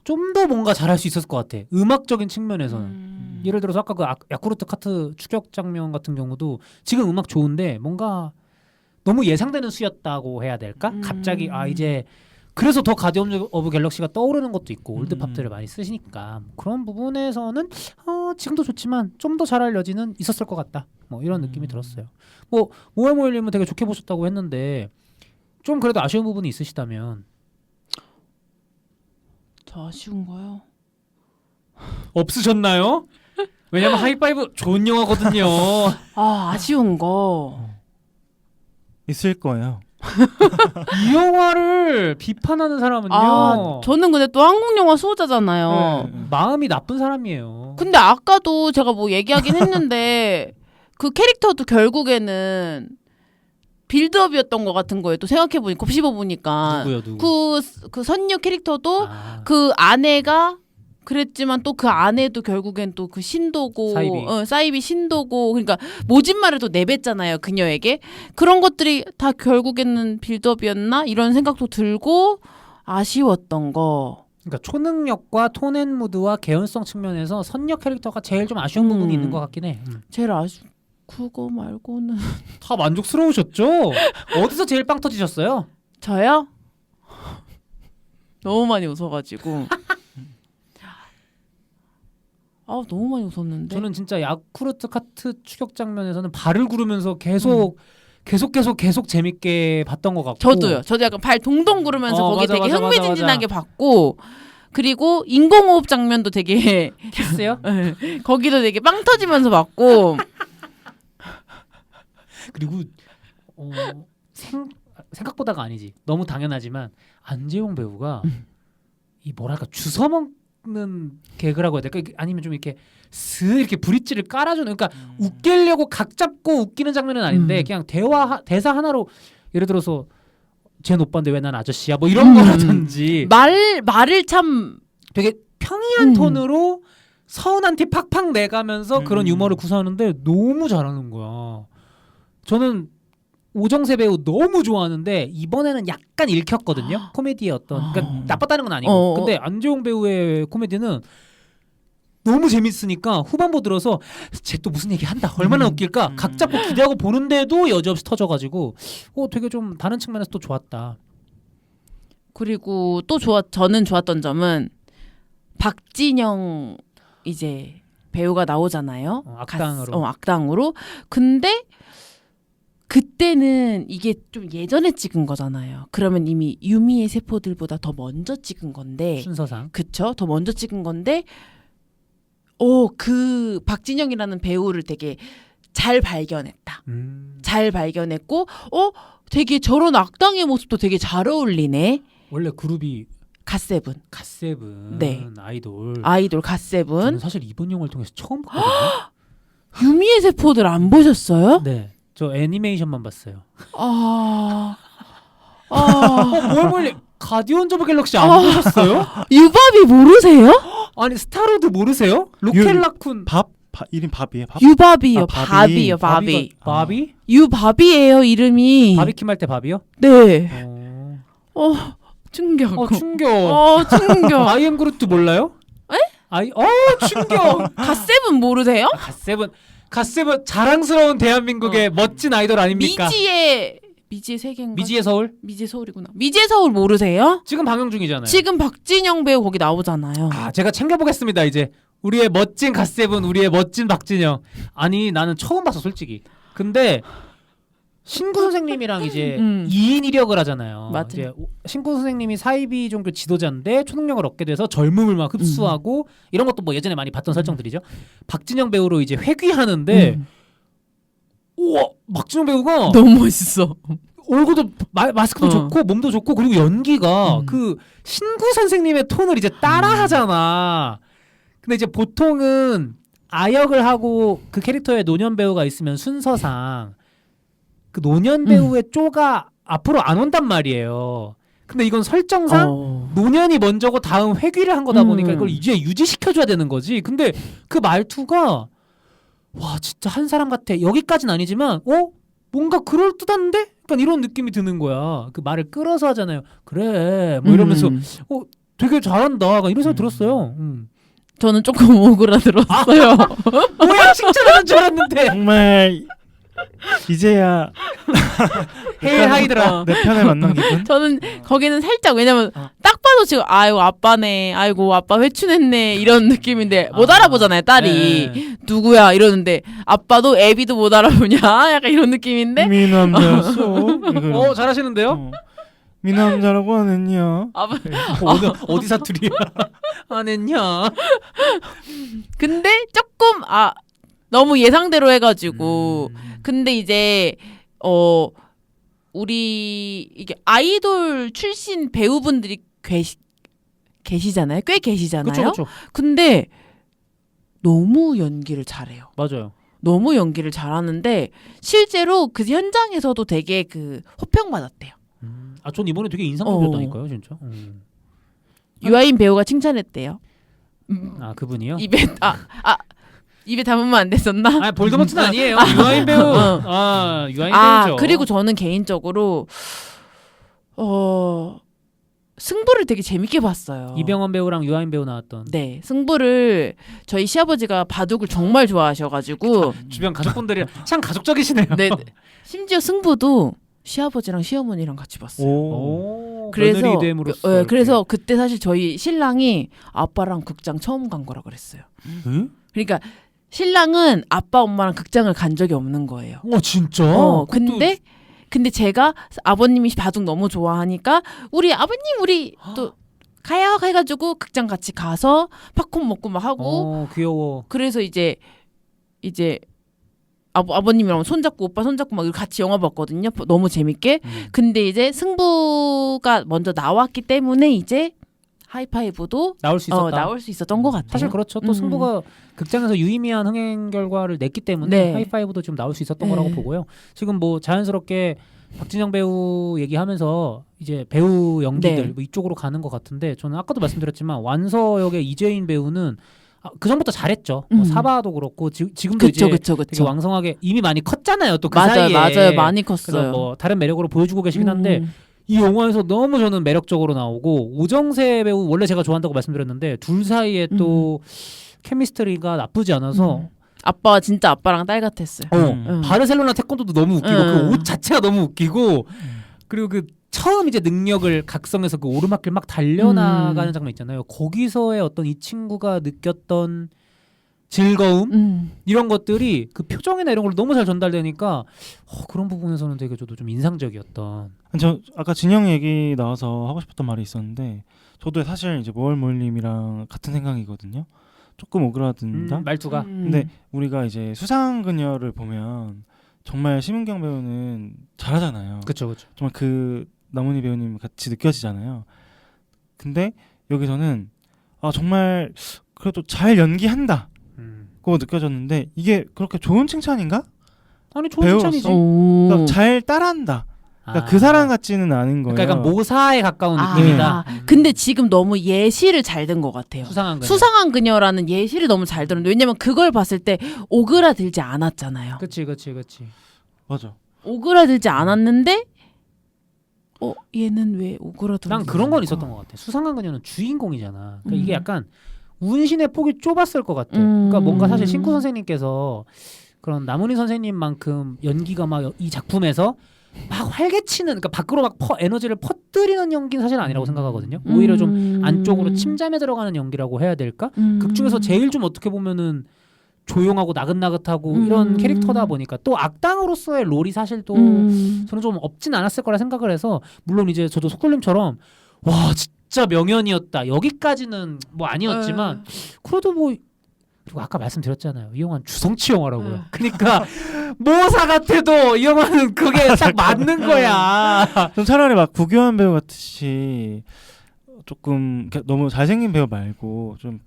좀 더 뭔가 잘할 수 있었을 것 같아. 음악적인 측면에서는. 예를 들어서 아까 그 야쿠르트 카트 추격 장면 같은 경우도 지금 음악 좋은데 뭔가 너무 예상되는 수였다고 해야 될까? 갑자기 이제 그래서 더 가디언즈 오브 갤럭시가 떠오르는 것도 있고 올드팝들을 많이 쓰시니까 그런 부분에서는 지금도 좋지만 좀 더 잘할 여지는 있었을 것 같다. 뭐 이런 느낌이 들었어요. 뭐 모엘모엘님은 되게 좋게 보셨다고 했는데 좀 그래도 아쉬운 부분이 있으시다면 저 아쉬운 거요. 없으셨나요? 왜냐면 하이파이브 좋은 영화거든요. 아쉬운 거. 있을 거예요. 이 영화를 비판하는 사람은요. 저는 근데 또 한국 영화 수호자잖아요. 마음이 나쁜 사람이에요. 근데 아까도 제가 뭐 얘기하긴 했는데 그 캐릭터도 결국에는 빌드업이었던 것 같은 거예요. 또 생각해보니까 곱씹어보니까 누구? 그 선녀 캐릭터도 그 아내가 그랬지만 또 그 아내도 결국엔 또 그 신도고 사이비 신도고 그러니까 모진말을 또 내뱉잖아요. 그녀에게. 그런 것들이 다 결국에는 빌드업이었나? 이런 생각도 들고 아쉬웠던 거. 그러니까 초능력과 톤앤무드와 개연성 측면에서 선녀 캐릭터가 제일 좀 아쉬운 부분이 있는 것 같긴 해. 제일 그거 말고는 다 만족스러우셨죠? 어디서 제일 빵 터지셨어요? 저요? 너무 많이 웃어가지고 너무 많이 웃었는데 저는 진짜 야쿠르트 카트 추격 장면에서는 발을 구르면서 계속 재밌게 봤던 것 같고 저도 약간 발 동동 구르면서 거기 맞아, 되게 맞아, 흥미진진하게 봤고 그리고 인공호흡 장면도 되게 했어요? 거기도 되게 빵 터지면서 봤고 그리고 생각보다가 아니지 너무 당연하지만 안재용 배우가 이 뭐랄까 주워먹는 개그라고 해야 될까 아니면 좀 이렇게 이렇게 브릿지를 깔아주는 그러니까 웃기려고 각 잡고 웃기는 장면은 아닌데 그냥 대사 하나로 예를 들어서 쟨 오빠인데 왜 난 아저씨야 뭐 이런 거라든지 말을 참 되게 평이한 톤으로 서운한 티 팍팍 내가면서 그런 유머를 구사하는데 너무 잘하는 거야. 저는 오정세 배우 너무 좋아하는데 이번에는 약간 읽혔거든요. 코미디의 어떤 그러니까 나빴다는 건 아니고 근데 안재용 배우의 코미디는 너무 재밌으니까 후반부 들어서 쟤 또 무슨 얘기 한다 얼마나 웃길까 각 잡고 기대하고 보는데도 여지없이 터져가지고 되게 좀 다른 측면에서 또 좋았다. 그리고 또 저는 좋았던 점은 박진영 이제 배우가 나오잖아요. 악당으로. 근데 그때는 이게 좀 예전에 찍은 거잖아요. 그러면 이미 유미의 세포들보다 더 먼저 찍은 건데 순서상 그쵸? 더 먼저 찍은 건데 그 박진영이라는 배우를 되게 잘 발견했다. 잘 발견했고 되게 저런 악당의 모습도 되게 잘 어울리네. 원래 그룹이 갓세븐. 갓세븐 네. 아이돌. 아이돌 저는 갓세븐. 사실 이번 영화를 통해서 처음 봤거든요. 유미의 세포들 안 보셨어요? 네, 저 애니메이션만 봤어요. 아, 뭘 가디언즈 오브 갤럭시 안 아. 보셨어요? 유바비 모르세요? 아니 스타로드 모르세요? 로켈라쿤 이름 밥이에요. 밥? 유바비요. 아, 바비. 바비요. 바비. 바비? 유바비예요 이름이. 바비킴 할 때 바비요? 네. 어, 충격. 충격. 충격. 아이엠 그루트 몰라요? 에? 충격. 갓세븐 모르세요? 갓세븐 자랑스러운 대한민국의 멋진 아이돌 아닙니까? 미지의 세계인가? 미지의 서울? 미지의 서울이구나. 미지의 서울 모르세요? 지금 방영 중이잖아요. 지금 박진영 배우 거기 나오잖아요. 제가 챙겨보겠습니다. 이제 우리의 멋진 갓세븐, 우리의 멋진 박진영. 아니 나는 처음 봤어 솔직히. 근데 신구 선생님이랑 이제 2인 1역을 하잖아요. 맞아요. 이제 신구 선생님이 사이비 종교 지도자인데 초능력을 얻게 돼서 젊음을 막 흡수하고 이런 것도 뭐 예전에 많이 봤던 설정들이죠. 박진영 배우로 이제 회귀하는데 우와 박진영 배우가 너무 멋있어. 얼굴도 마스크도 좋고 몸도 좋고 그리고 연기가 그 신구 선생님의 톤을 이제 따라하잖아. 근데 이제 보통은 아역을 하고 그 캐릭터에 노년 배우가 있으면 순서상 그 노년 배우의 쪼가 앞으로 안 온단 말이에요. 근데 이건 설정상 노년이 먼저고 다음 회귀를 한 거다 보니까 이걸 이제 유지시켜줘야 되는 거지. 근데 그 말투가 와 진짜 한 사람 같아. 여기까지는 아니지만 뭔가 그럴듯한데? 약간 이런 느낌이 드는 거야. 그 말을 끌어서 하잖아요. 그래 뭐 이러면서 되게 잘한다. 약간 이런 생각 들었어요. 저는 조금 오그라들었어요. 뭐야 칭찬하는 줄 알았는데 정말 이제야 헤일 하이드라. 내 편에 만난 기분. 저는 거기는 살짝 왜냐면 딱 봐도 지금 아이고 아빠네, 아이고 아빠 회춘했네 이런 느낌인데 못 알아보잖아요 딸이. 네. 누구야 이러는데 아빠도 애비도 못 알아보냐 약간 이런 느낌인데 미남자였어. 잘하시는데요? 미남자라고 하는요. 오늘 어디 사투리야? 안 했냐? 근데 조금 너무 예상대로 해가지고 근데 이제 우리 이게 아이돌 출신 배우분들이 계시잖아요. 꽤 계시잖아요. 그렇죠. 근데 너무 연기를 잘해요. 맞아요. 너무 연기를 잘하는데 실제로 그 현장에서도 되게 그 호평 받았대요. 전 이번에 되게 인상적이었다니까요, 진짜. 유아인 배우가 칭찬했대요. 그분이요? 입에 담으면 안 됐었나? 볼드모트는 아니에요. 유아인 배우. 유아인 배우죠. 그리고 저는 개인적으로 승부를 되게 재밌게 봤어요. 이병헌 배우랑 유아인 배우 나왔던. 네, 승부를 저희 시아버지가 바둑을 정말 좋아하셔가지고 주변 가족분들이 참 가족적이시네요. 네, 심지어 승부도 시아버지랑 시어머니랑 같이 봤어요. 오, 그래서 됨으로써 그래서 그때 사실 저희 신랑이 아빠랑 극장 처음 간 거라 그랬어요. 그러니까 신랑은 아빠 엄마랑 극장을 간 적이 없는 거예요. 진짜? 근데 제가 아버님이 바둑 너무 좋아하니까 우리 아버님 우리 또 가요 해가지고 극장 같이 가서 팝콘 먹고 막 하고 귀여워. 그래서 이제 아버님이랑 손잡고 오빠 손잡고 막 같이 영화 봤거든요. 너무 재밌게. 근데 이제 승부가 먼저 나왔기 때문에 이제 하이파이브도 나올 수 있었다. 나올 수 있었던 것 같아요. 사실 그렇죠. 또 승부가 극장에서 유의미한 흥행 결과를 냈기 때문에 네. 하이파이브도 지금 나올 수 있었던 거라고 보고요. 지금 뭐 자연스럽게 박진영 배우 얘기하면서 이제 배우 연기들 뭐 이쪽으로 가는 것 같은데 저는 아까도 말씀드렸지만 완서 역의 이재인 배우는 그 전부터 잘했죠. 사바도 그렇고 지금도 이제 되게 왕성하게 이미 많이 컸잖아요. 또 그 사이에 맞아요. 많이 컸어요. 그래서 뭐 다른 매력으로 보여주고 계시긴 한데 이 영화에서 너무 저는 매력적으로 나오고 오정세 배우 원래 제가 좋아한다고 말씀드렸는데 둘 사이에 또 케미스트리가 나쁘지 않아서 아빠 진짜 아빠랑 딸 같았어요. 바르셀로나 태권도도 너무 웃기고 그 옷 자체가 너무 웃기고 그리고 그 처음 이제 능력을 각성해서 그 오르막길 막 달려나가는 장면 있잖아요. 거기서의 어떤 이 친구가 느꼈던 즐거움 이런 것들이 그 표정이나 이런 걸로 너무 잘 전달되니까 그런 부분에서는 되게 저도 좀 인상적이었던. 저 아까 진영 얘기 나와서 하고 싶었던 말이 있었는데 저도 사실 이제 모월몰님이랑 같은 생각이거든요. 조금 오그라든다. 말투가. 근데 우리가 이제 수상그녀를 보면 정말 심은경 배우는 잘하잖아요. 그렇죠. 정말 그 나문희 배우님 같이 느껴지잖아요. 근데 여기서는 정말 그래도 잘 연기한다. 그거 느껴졌는데 이게 그렇게 좋은 칭찬인가? 아니 좋은 배우로서? 칭찬이지. 그러니까 잘 따라한다. 그러니까 그 사람 같지는 않은 거예요. 그러니까 약간 모사에 가까운 아, 느낌이다. 근데 지금 너무 예시를 잘 든 것 같아요. 수상한 그녀. 수상한 그녀라는 예시를 너무 잘 들었는데 왜냐면 그걸 봤을 때 오그라들지 않았잖아요. 그치. 맞아. 오그라들지 않았는데 얘는 왜 오그라들지? 난 그런 건 있었던 것 같아. 수상한 그녀는 주인공이잖아. 그러니까 이게 약간 운신의 폭이 좁았을 것 같아. 그러니까 뭔가 사실 신구 선생님께서 그런 남은희 선생님만큼 연기가 막 이 작품에서 막 활개치는, 그러니까 밖으로 막 에너지를 퍼뜨리는 연기는 사실 아니라고 생각하거든요. 오히려 좀 안쪽으로 침잠에 들어가는 연기라고 해야 될까? 극 중에서 제일 좀 어떻게 보면은 조용하고 나긋나긋하고 이런 캐릭터다 보니까 또 악당으로서의 롤이 사실 또 저는 좀 없진 않았을 거라 생각을 해서, 물론 이제 저도 속돌림처럼 와 진짜 명연이었다 여기까지는 뭐 아니었지만 그래도 뭐, 그리고 아까 말씀드렸잖아요, 이 영화는 주성치 영화라고요. 그러니까 모사 같아도 이 영화는 그게 딱 맞는 거야. 좀 차라리 막 구교환 배우 같이 조금 너무 잘생긴 배우 말고 좀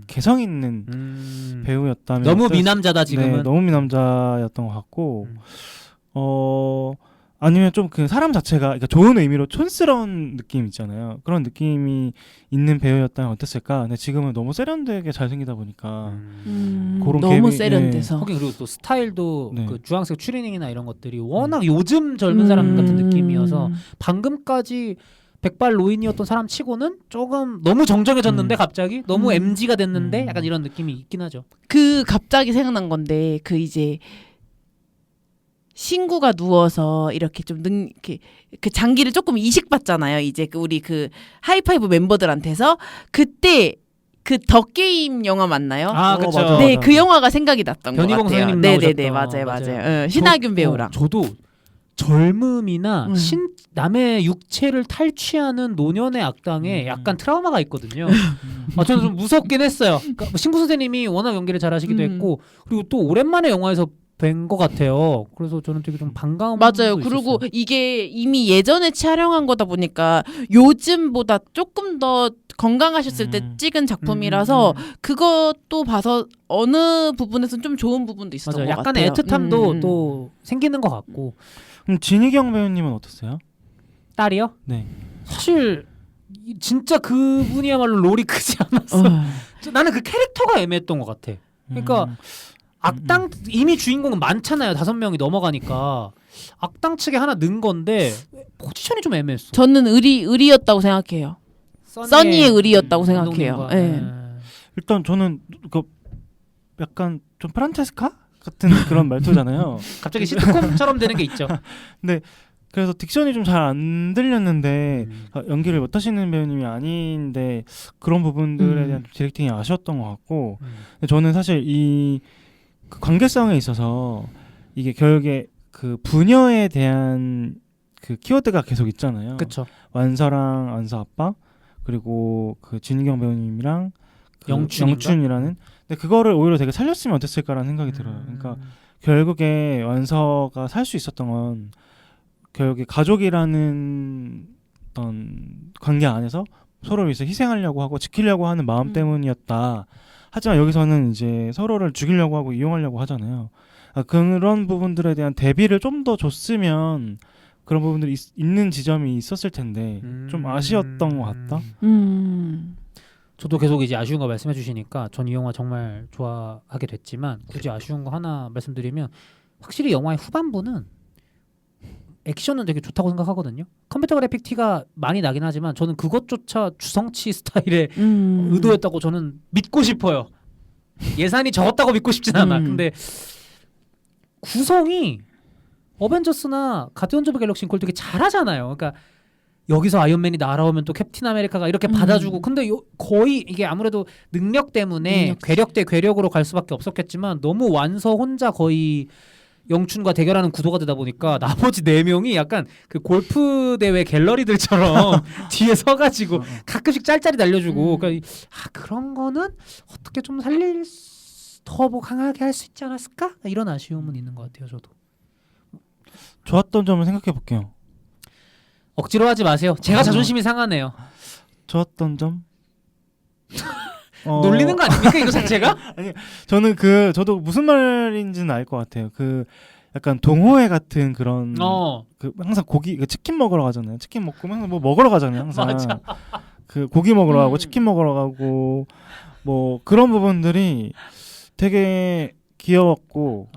개성 있는 배우였다면 너무 미남자다 지금은. 네, 너무 미남자였던 것 같고 아니면 좀 그 사람 자체가, 그러니까 좋은 의미로 촌스러운 느낌 있잖아요. 그런 느낌이 있는 배우였다면 어땠을까? 근데 지금은 너무 세련되게 잘생기다 보니까 그런 너무 개미- 세련돼서. 하긴 그리고 또 스타일도 네. 그 주황색 추리닝이나 이런 것들이 워낙 요즘 젊은 사람 같은 느낌이어서 방금까지 백발 노인이었던 사람 치고는 조금 너무 정정해졌는데 갑자기 너무 MG가 됐는데 약간 이런 느낌이 있긴 하죠. 그 갑자기 생각난 건데 그 이제 신구가 누워서 이렇게 좀 이렇게 그 장기를 조금 이식받잖아요. 이제 우리 그 하이파이브 멤버들한테서 그때 그 더 게임 영화 맞나요? 아 그렇죠. 맞아. 네, 그 영화가 생각이 났던 것 변희봉 같아요. 선생님 네네네, 나오셨던. 맞아요. 신하균 배우랑. 저도 젊음이나 남의 육체를 탈취하는 노년의 악당에 약간 트라우마가 있거든요. 저는 좀 무섭긴 했어요. 그러니까 신구 선생님이 워낙 연기를 잘하시기도 했고, 그리고 또 오랜만에 영화에서 뵌 것 같아요. 그래서 저는 되게 좀 반가운 맞아요. 부분도 그리고 있었어요. 이게 이미 예전에 촬영한 거다 보니까 요즘보다 조금 더 건강하셨을 때 찍은 작품이라서 그것도 봐서 어느 부분에서는 좀 좋은 부분도 있었던 맞아요. 것 같아요. 약간의 애틋함도 또 생기는 것 같고. 그럼 진희경 배우님은 어땠어요? 딸이요? 네. 사실 진짜 그분이야말로 롤이 크지 않았어. 나는 그 캐릭터가 애매했던 것 같아. 그러니까 악당 이미 주인공은 많잖아요. 5명이 넘어가니까 악당 측에 하나 넣은 건데 포지션이 좀 애매했어. 저는 의리였다고 생각해요. 써니의 의리였다고 생각해요. 감독님과. 네. 일단 저는 그 약간 좀 프란체스카 같은 그런 말투잖아요. 갑자기 시트콤처럼 되는 게 있죠. 그래서 딕션이 좀 잘 안 들렸는데 연기를 못하시는 배우님이 아닌데 그런 부분들에 대한 디렉팅이 아쉬웠던 것 같고, 근데 저는 사실 이 그 관계성에 있어서 이게 결국에 그 부녀에 대한 그 키워드가 계속 있잖아요. 그렇죠. 완서랑 완서 아빠, 그리고 그 진희경 배우님이랑 그 영춘이라는. 근데 그거를 오히려 되게 살렸으면 어땠을까라는 생각이 들어요. 그러니까 결국에 완서가 살 수 있었던 건 결국에 가족이라는 어떤 관계 안에서 서로를 위해서 희생하려고 하고 지키려고 하는 마음 때문이었다. 하지만 여기서는 이제 서로를 죽이려고 하고 이용하려고 하잖아요. 그런 부분들에 대한 대비를 좀 더 줬으면 그런 부분들이 있는 지점이 있었을 텐데 좀 아쉬웠던 것 같다. 저도 계속 이제 아쉬운 거 말씀해 주시니까 전 이 영화 정말 좋아하게 됐지만, 굳이 아쉬운 거 하나 말씀드리면, 확실히 영화의 후반부는 액션은 되게 좋다고 생각하거든요. 컴퓨터 그래픽 티가 많이 나긴 하지만 저는 그것조차 주성치 스타일의 의도였다고 저는 믿고 싶어요. 예산이 적었다고 믿고 싶진 않아. 근데 구성이 어벤져스나 가디언즈 오브 갤럭시 걸 되게 잘하잖아요. 그러니까 여기서 아이언맨이 날아오면 또 캡틴 아메리카가 이렇게 받아주고, 근데 거의 이게 아무래도 능력 때문에 괴력 대 괴력으로 갈 수밖에 없었겠지만 너무 완서 혼자 거의 영춘과 대결하는 구도가 되다 보니까 나머지 4명이 약간 그 골프 대회 갤러리들처럼 뒤에 서가지고 가끔씩 짤짤이 날려주고, 그러니까 그런 거는 어떻게 좀 더 뭐 강하게 할 수 있지 않았을까? 이런 아쉬움은 있는 것 같아요. 저도. 좋았던 점을 생각해 볼게요. 억지로 하지 마세요. 제가 자존심이 상하네요. 좋았던 점? 놀리는 거 아닙니까 이거 자체가? 저는 저도 무슨 말인지는 알 것 같아요. 그 약간 동호회 같은 그런 그 항상 고기 치킨 먹으러 가잖아요. 치킨 먹고 항상 뭐 먹으러 가잖아요. 항상 맞아. 그 고기 먹으러 가고 치킨 먹으러 가고 뭐 그런 부분들이 되게 귀여웠고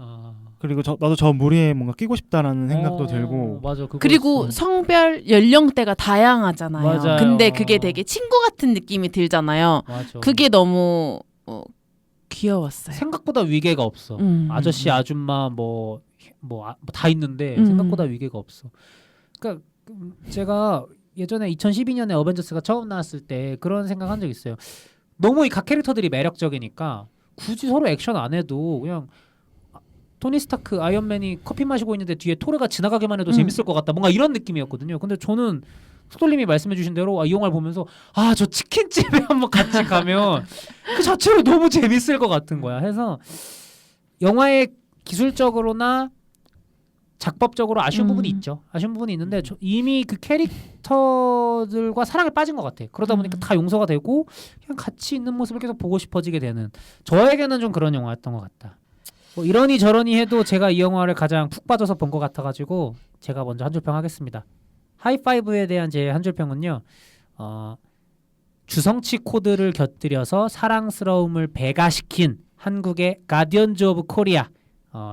그리고 나도 저 무리에 뭔가 끼고 싶다라는 생각도 들고 맞아. 그리고 성별 연령대가 다양하잖아요. 맞아요. 근데 그게 되게 친구 같은 느낌이 들잖아요. 맞아. 그게 너무 귀여웠어요. 생각보다 위계가 없어. 아저씨, 아줌마 뭐 다 있는데 생각보다 위계가 없어. 그러니까 제가 예전에 2012년에 어벤져스가 처음 나왔을 때 그런 생각한 적 있어요. 너무 이 각 캐릭터들이 매력적이니까 굳이 서로 액션 안 해도 그냥 토니 스타크 아이언맨이 커피 마시고 있는데 뒤에 토르가 지나가기만 해도 재밌을 것 같다. 뭔가 이런 느낌이었거든요. 근데 저는 속돌님이 말씀해주신 대로 이 영화를 보면서 저 치킨집에 한번 같이 가면 그 자체로 너무 재밌을 것 같은 거야. 해서 영화의 기술적으로나 작법적으로 아쉬운 부분이 있죠. 아쉬운 부분이 있는데 이미 그 캐릭터들과 사랑에 빠진 것 같아. 그러다 보니까 다 용서가 되고 그냥 같이 있는 모습을 계속 보고 싶어지게 되는 저에게는 좀 그런 영화였던 것 같다. 뭐 이러니 저러니 해도 제가 이 영화를 가장 푹 빠져서 본 것 같아가지고 제가 먼저 한 줄평 하겠습니다. 하이파이브에 대한 제 한 줄평은요. 주성치 코드를 곁들여서 사랑스러움을 배가시킨 한국의 가디언즈 오브 코리아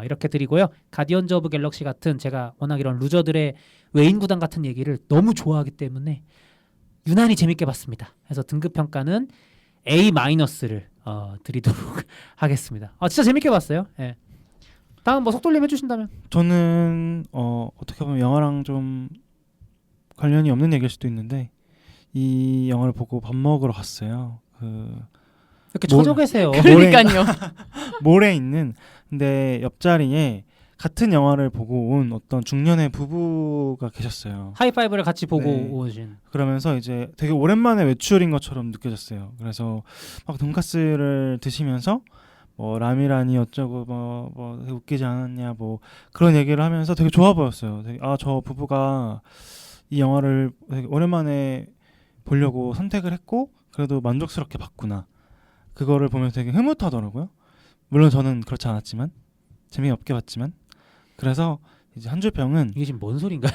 이렇게 드리고요. 가디언즈 오브 갤럭시 같은 제가 워낙 이런 루저들의 외인 구단 같은 얘기를 너무 좋아하기 때문에 유난히 재밌게 봤습니다. 그래서 등급 평가는 A-를 드리도록 하겠습니다. 진짜 재밌게 봤어요. 예. 다음 뭐 속돌림 해주신다면? 저는 어떻게 보면 영화랑 좀 관련이 없는 얘기일 수도 있는데 이 영화를 보고 밥 먹으러 갔어요. 이렇게 쳐져 계세요. 그러니까요. 몰에 있는 근데 옆자리에 같은 영화를 보고 온 어떤 중년의 부부가 계셨어요. 하이파이브를 같이 보고 네. 오신. 그러면서 이제 되게 오랜만에 외출인 것처럼 느껴졌어요. 그래서 막 돈가스를 드시면서 뭐 라미라니 어쩌고 뭐 되게 웃기지 않았냐 뭐 그런 얘기를 하면서 되게 좋아 보였어요. 되게 저 부부가 이 영화를 되게 오랜만에 보려고 선택을 했고 그래도 만족스럽게 봤구나. 그거를 보면서 되게 흐뭇하더라고요. 물론 저는 그렇지 않았지만 재미없게 봤지만 그래서 이제 한 줄평은 이게 지금 뭔 소린가요?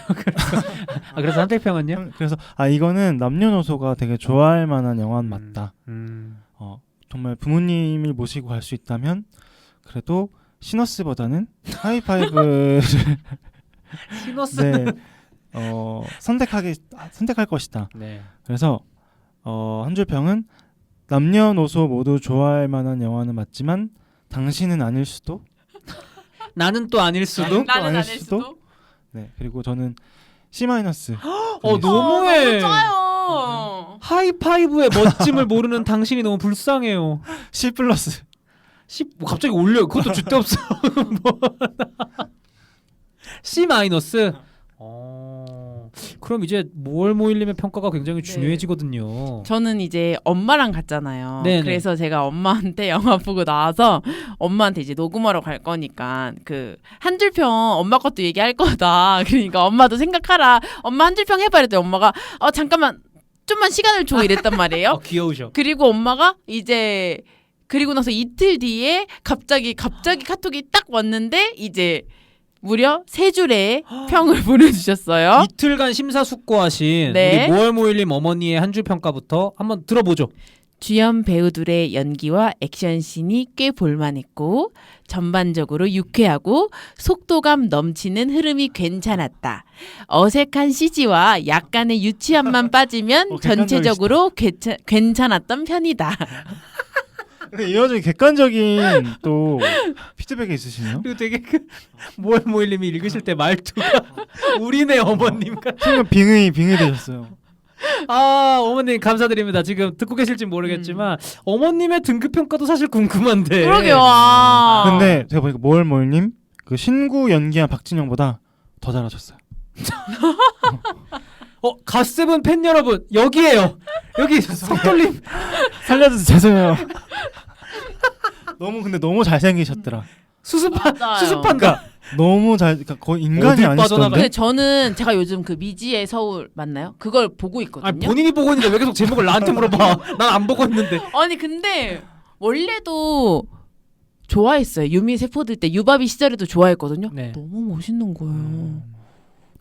그래서 한 줄평은요? 그래서 이거는 남녀노소가 되게 좋아할 만한 영화는 맞다. 정말 부모님을 모시고 갈 수 있다면 그래도 시너스보다는 하이파이브를 시너스는 선택할 것이다. 네. 그래서 한 줄평은 남녀노소 모두 좋아할 만한 영화는 맞지만 당신은 아닐 수도. 나는 또 아닐 수도. 나는 아닐 수도. 네 그리고 저는 C-. 너무해. 너무 짜요. 하이파이브의 멋짐을 모르는 당신이 너무 불쌍해요. C+. 뭐 갑자기 올려. 그것도 줏대 없어. C-. 그럼 이제 모일님의 평가가 굉장히 중요해지거든요. 저는 이제 엄마랑 갔잖아요. 네네. 그래서 제가 엄마한테 영화 보고 나와서 엄마한테 이제 녹음하러 갈 거니까 그 한 줄평 엄마 것도 얘기할 거다. 그러니까 엄마도 생각하라. 엄마 한 줄평 해봐 이랬더니 엄마가 잠깐만 좀만 시간을 줘 이랬단 말이에요. 귀여우셔. 그리고 엄마가 이제 그리고 나서 이틀 뒤에 갑자기 카톡이 딱 왔는데 이제 무려 3줄의 평을 보내주셨어요. 이틀간 심사숙고하신 네. 우리 모일님 어머니의 한 줄 평가부터 한번 들어보죠. 주연 배우들의 연기와 액션씬이 꽤 볼만했고 전반적으로 유쾌하고 속도감 넘치는 흐름이 괜찮았다. 어색한 CG와 약간의 유치함만 빠지면 전체적으로 괜찮았던 편이다. 근데 이 와중에 객관적인 또 피드백이 있으시네요. 그리고 되게 모일님이 읽으실 때 말투가 우리네 어머님 같아. 순간 빙의 되셨어요. 어머님 감사드립니다. 지금 듣고 계실지 모르겠지만 어머님의 등급 평가도 사실 궁금한데. 그러게요. 근데 제가 보니까 모일님 그 신구 연기한 박진영보다 더 잘하셨어요. 갓세븐 팬 여러분 여기에요. 여기 속돌림 살려주세요. 죄송해요. 근데 너무 잘생기셨더라. 수습한다. 그러니까 너무 잘 그러니까 거의 인간이 어딜 아니시던데. 빠져나가요? 근데 저는 제가 요즘 그 미지의 서울 맞나요? 그걸 보고 있거든요. 아니 본인이 보고 있는데 왜 계속 제목을 나한테 물어봐? 난 안 보고 있는데. 아니 근데 원래도 좋아했어요. 유미 세포들 때 유바비 시절에도 좋아했거든요. 네. 너무 멋있는 거예요.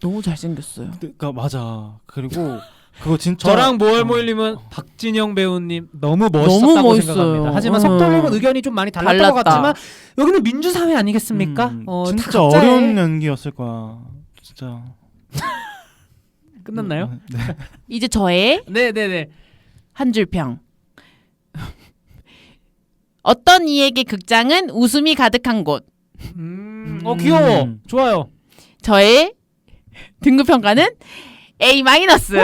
너무 잘생겼어요. 그러니까 맞아. 그리고 그거 진짜 저랑 모얼모일님은 박진영 배우님 너무 너무 멋있었다고 멋있어요. 생각합니다. 하지만 석돌님은 의견이 좀 많이 달랐던 것 달랐다. 같지만 여기는 민주사회 아니겠습니까? 다 진짜 각자의- 어려운 연기였을 거야. 진짜. 끝났나요? 네. 이제 저의 네네네. 한 줄 평. 어떤 이에게 극장은 웃음이 가득한 곳. 귀여워. 좋아요. 저의 등급 평가는 A 마이너스.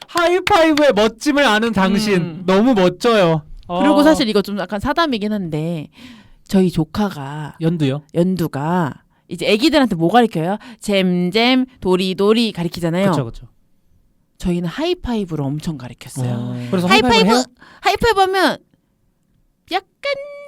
하이파이브의 멋짐을 아는 당신 너무 멋져요. 그리고 사실 이거 좀 약간 사담이긴 한데 저희 조카가 연두요. 연두가 이제 애기들한테 뭐 가르쳐요? 잼잼 도리도리 가르치잖아요. 그렇죠. 저희는 하이파이브를 엄청 가르쳤어요. 그래서 하이파이브 해요? 하이파이브 하면 약간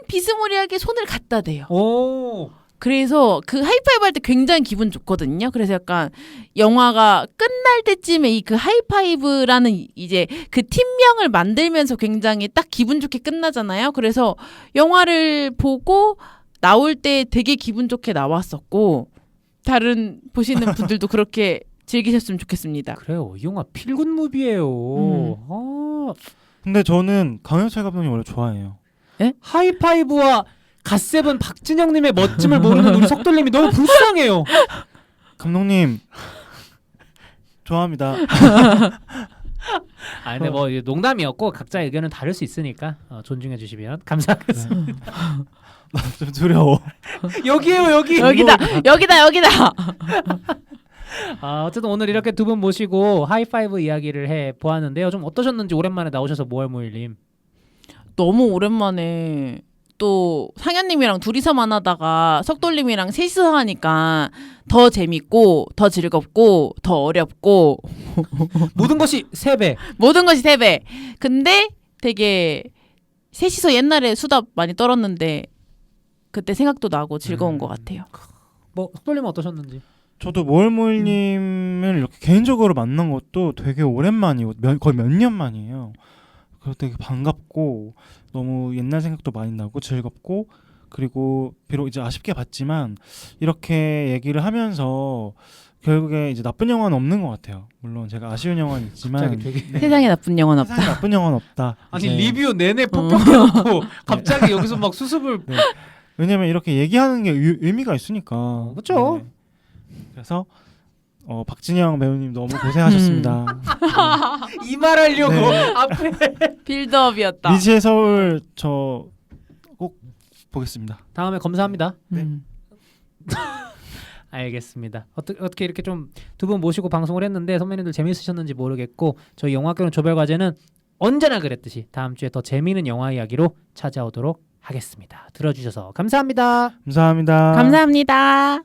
비스무리하게 손을 갖다 대요. 오. 그래서 그 하이파이브 할 때 굉장히 기분 좋거든요. 그래서 약간 영화가 끝날 때쯤에 이 그 하이파이브라는 이제 그 팀명을 만들면서 굉장히 딱 기분 좋게 끝나잖아요. 그래서 영화를 보고 나올 때 되게 기분 좋게 나왔었고 다른 보시는 분들도 그렇게 즐기셨으면 좋겠습니다. 그래요. 이 영화 필굿 무비예요. 근데 저는 강현철 감독님 원래 좋아해요. 하이파이브와 갓세븐 박진영님의 멋짐을 모르는 우리 석돌님이 너무 불쌍해요. 감독님 좋아합니다. 아 근데 뭐 농담이었고 각자 의견은 다를 수 있으니까 존중해 주시면 감사하겠습니다. 좀 두려워. 여기에요 여기. 여기다. 어쨌든 오늘 이렇게 두 분 모시고 하이파이브 이야기를 해 보았는데요. 좀 어떠셨는지 오랜만에 나오셔서 모얼모일님. 너무 오랜만에 또 상현님이랑 둘이서만 하다가 석돌님이랑 셋이서 하니까 더 재밌고 더 즐겁고 더 어렵고 모든 것이 3배. 모든 것이 3배. 근데 되게 셋이서 옛날에 수다 많이 떨었는데 그때 생각도 나고 즐거운 것 같아요. 뭐 석돌님은 어떠셨는지. 저도 모얼모일님을 이렇게 개인적으로 만난 것도 되게 오랜만이고 거의 몇 년 만이에요. 그래서 되게 반갑고 너무 옛날 생각도 많이 나고 즐겁고 그리고 비록 이제 아쉽게 봤지만 이렇게 얘기를 하면서 결국에 이제 나쁜 영화는 없는 것 같아요. 물론 제가 아쉬운 영화는 있지만 갑자기 되게 세상에 나쁜 영화는 없다. 세상에 나쁜 영화는 없다. 아니 이제 리뷰 내내 폭격해놓고 갑자기 여기서 막 수습을. 왜냐면 이렇게 얘기하는 게 의미가 있으니까. 그렇죠. 네. 그래서 박진영 배우님 너무 고생하셨습니다. 이 말 하려고 네. 앞에. 빌드업이었다. 미지의 서울 저 꼭 보겠습니다. 다음에 검사합니다. 네. 알겠습니다. 어떻게 이렇게 좀 두 분 모시고 방송을 했는데 선배님들 재밌으셨는지 모르겠고 저희 영화학교는 조별과제는 언제나 그랬듯이 다음 주에 더 재미있는 영화 이야기로 찾아오도록 하겠습니다. 들어주셔서 감사합니다. 감사합니다. 감사합니다.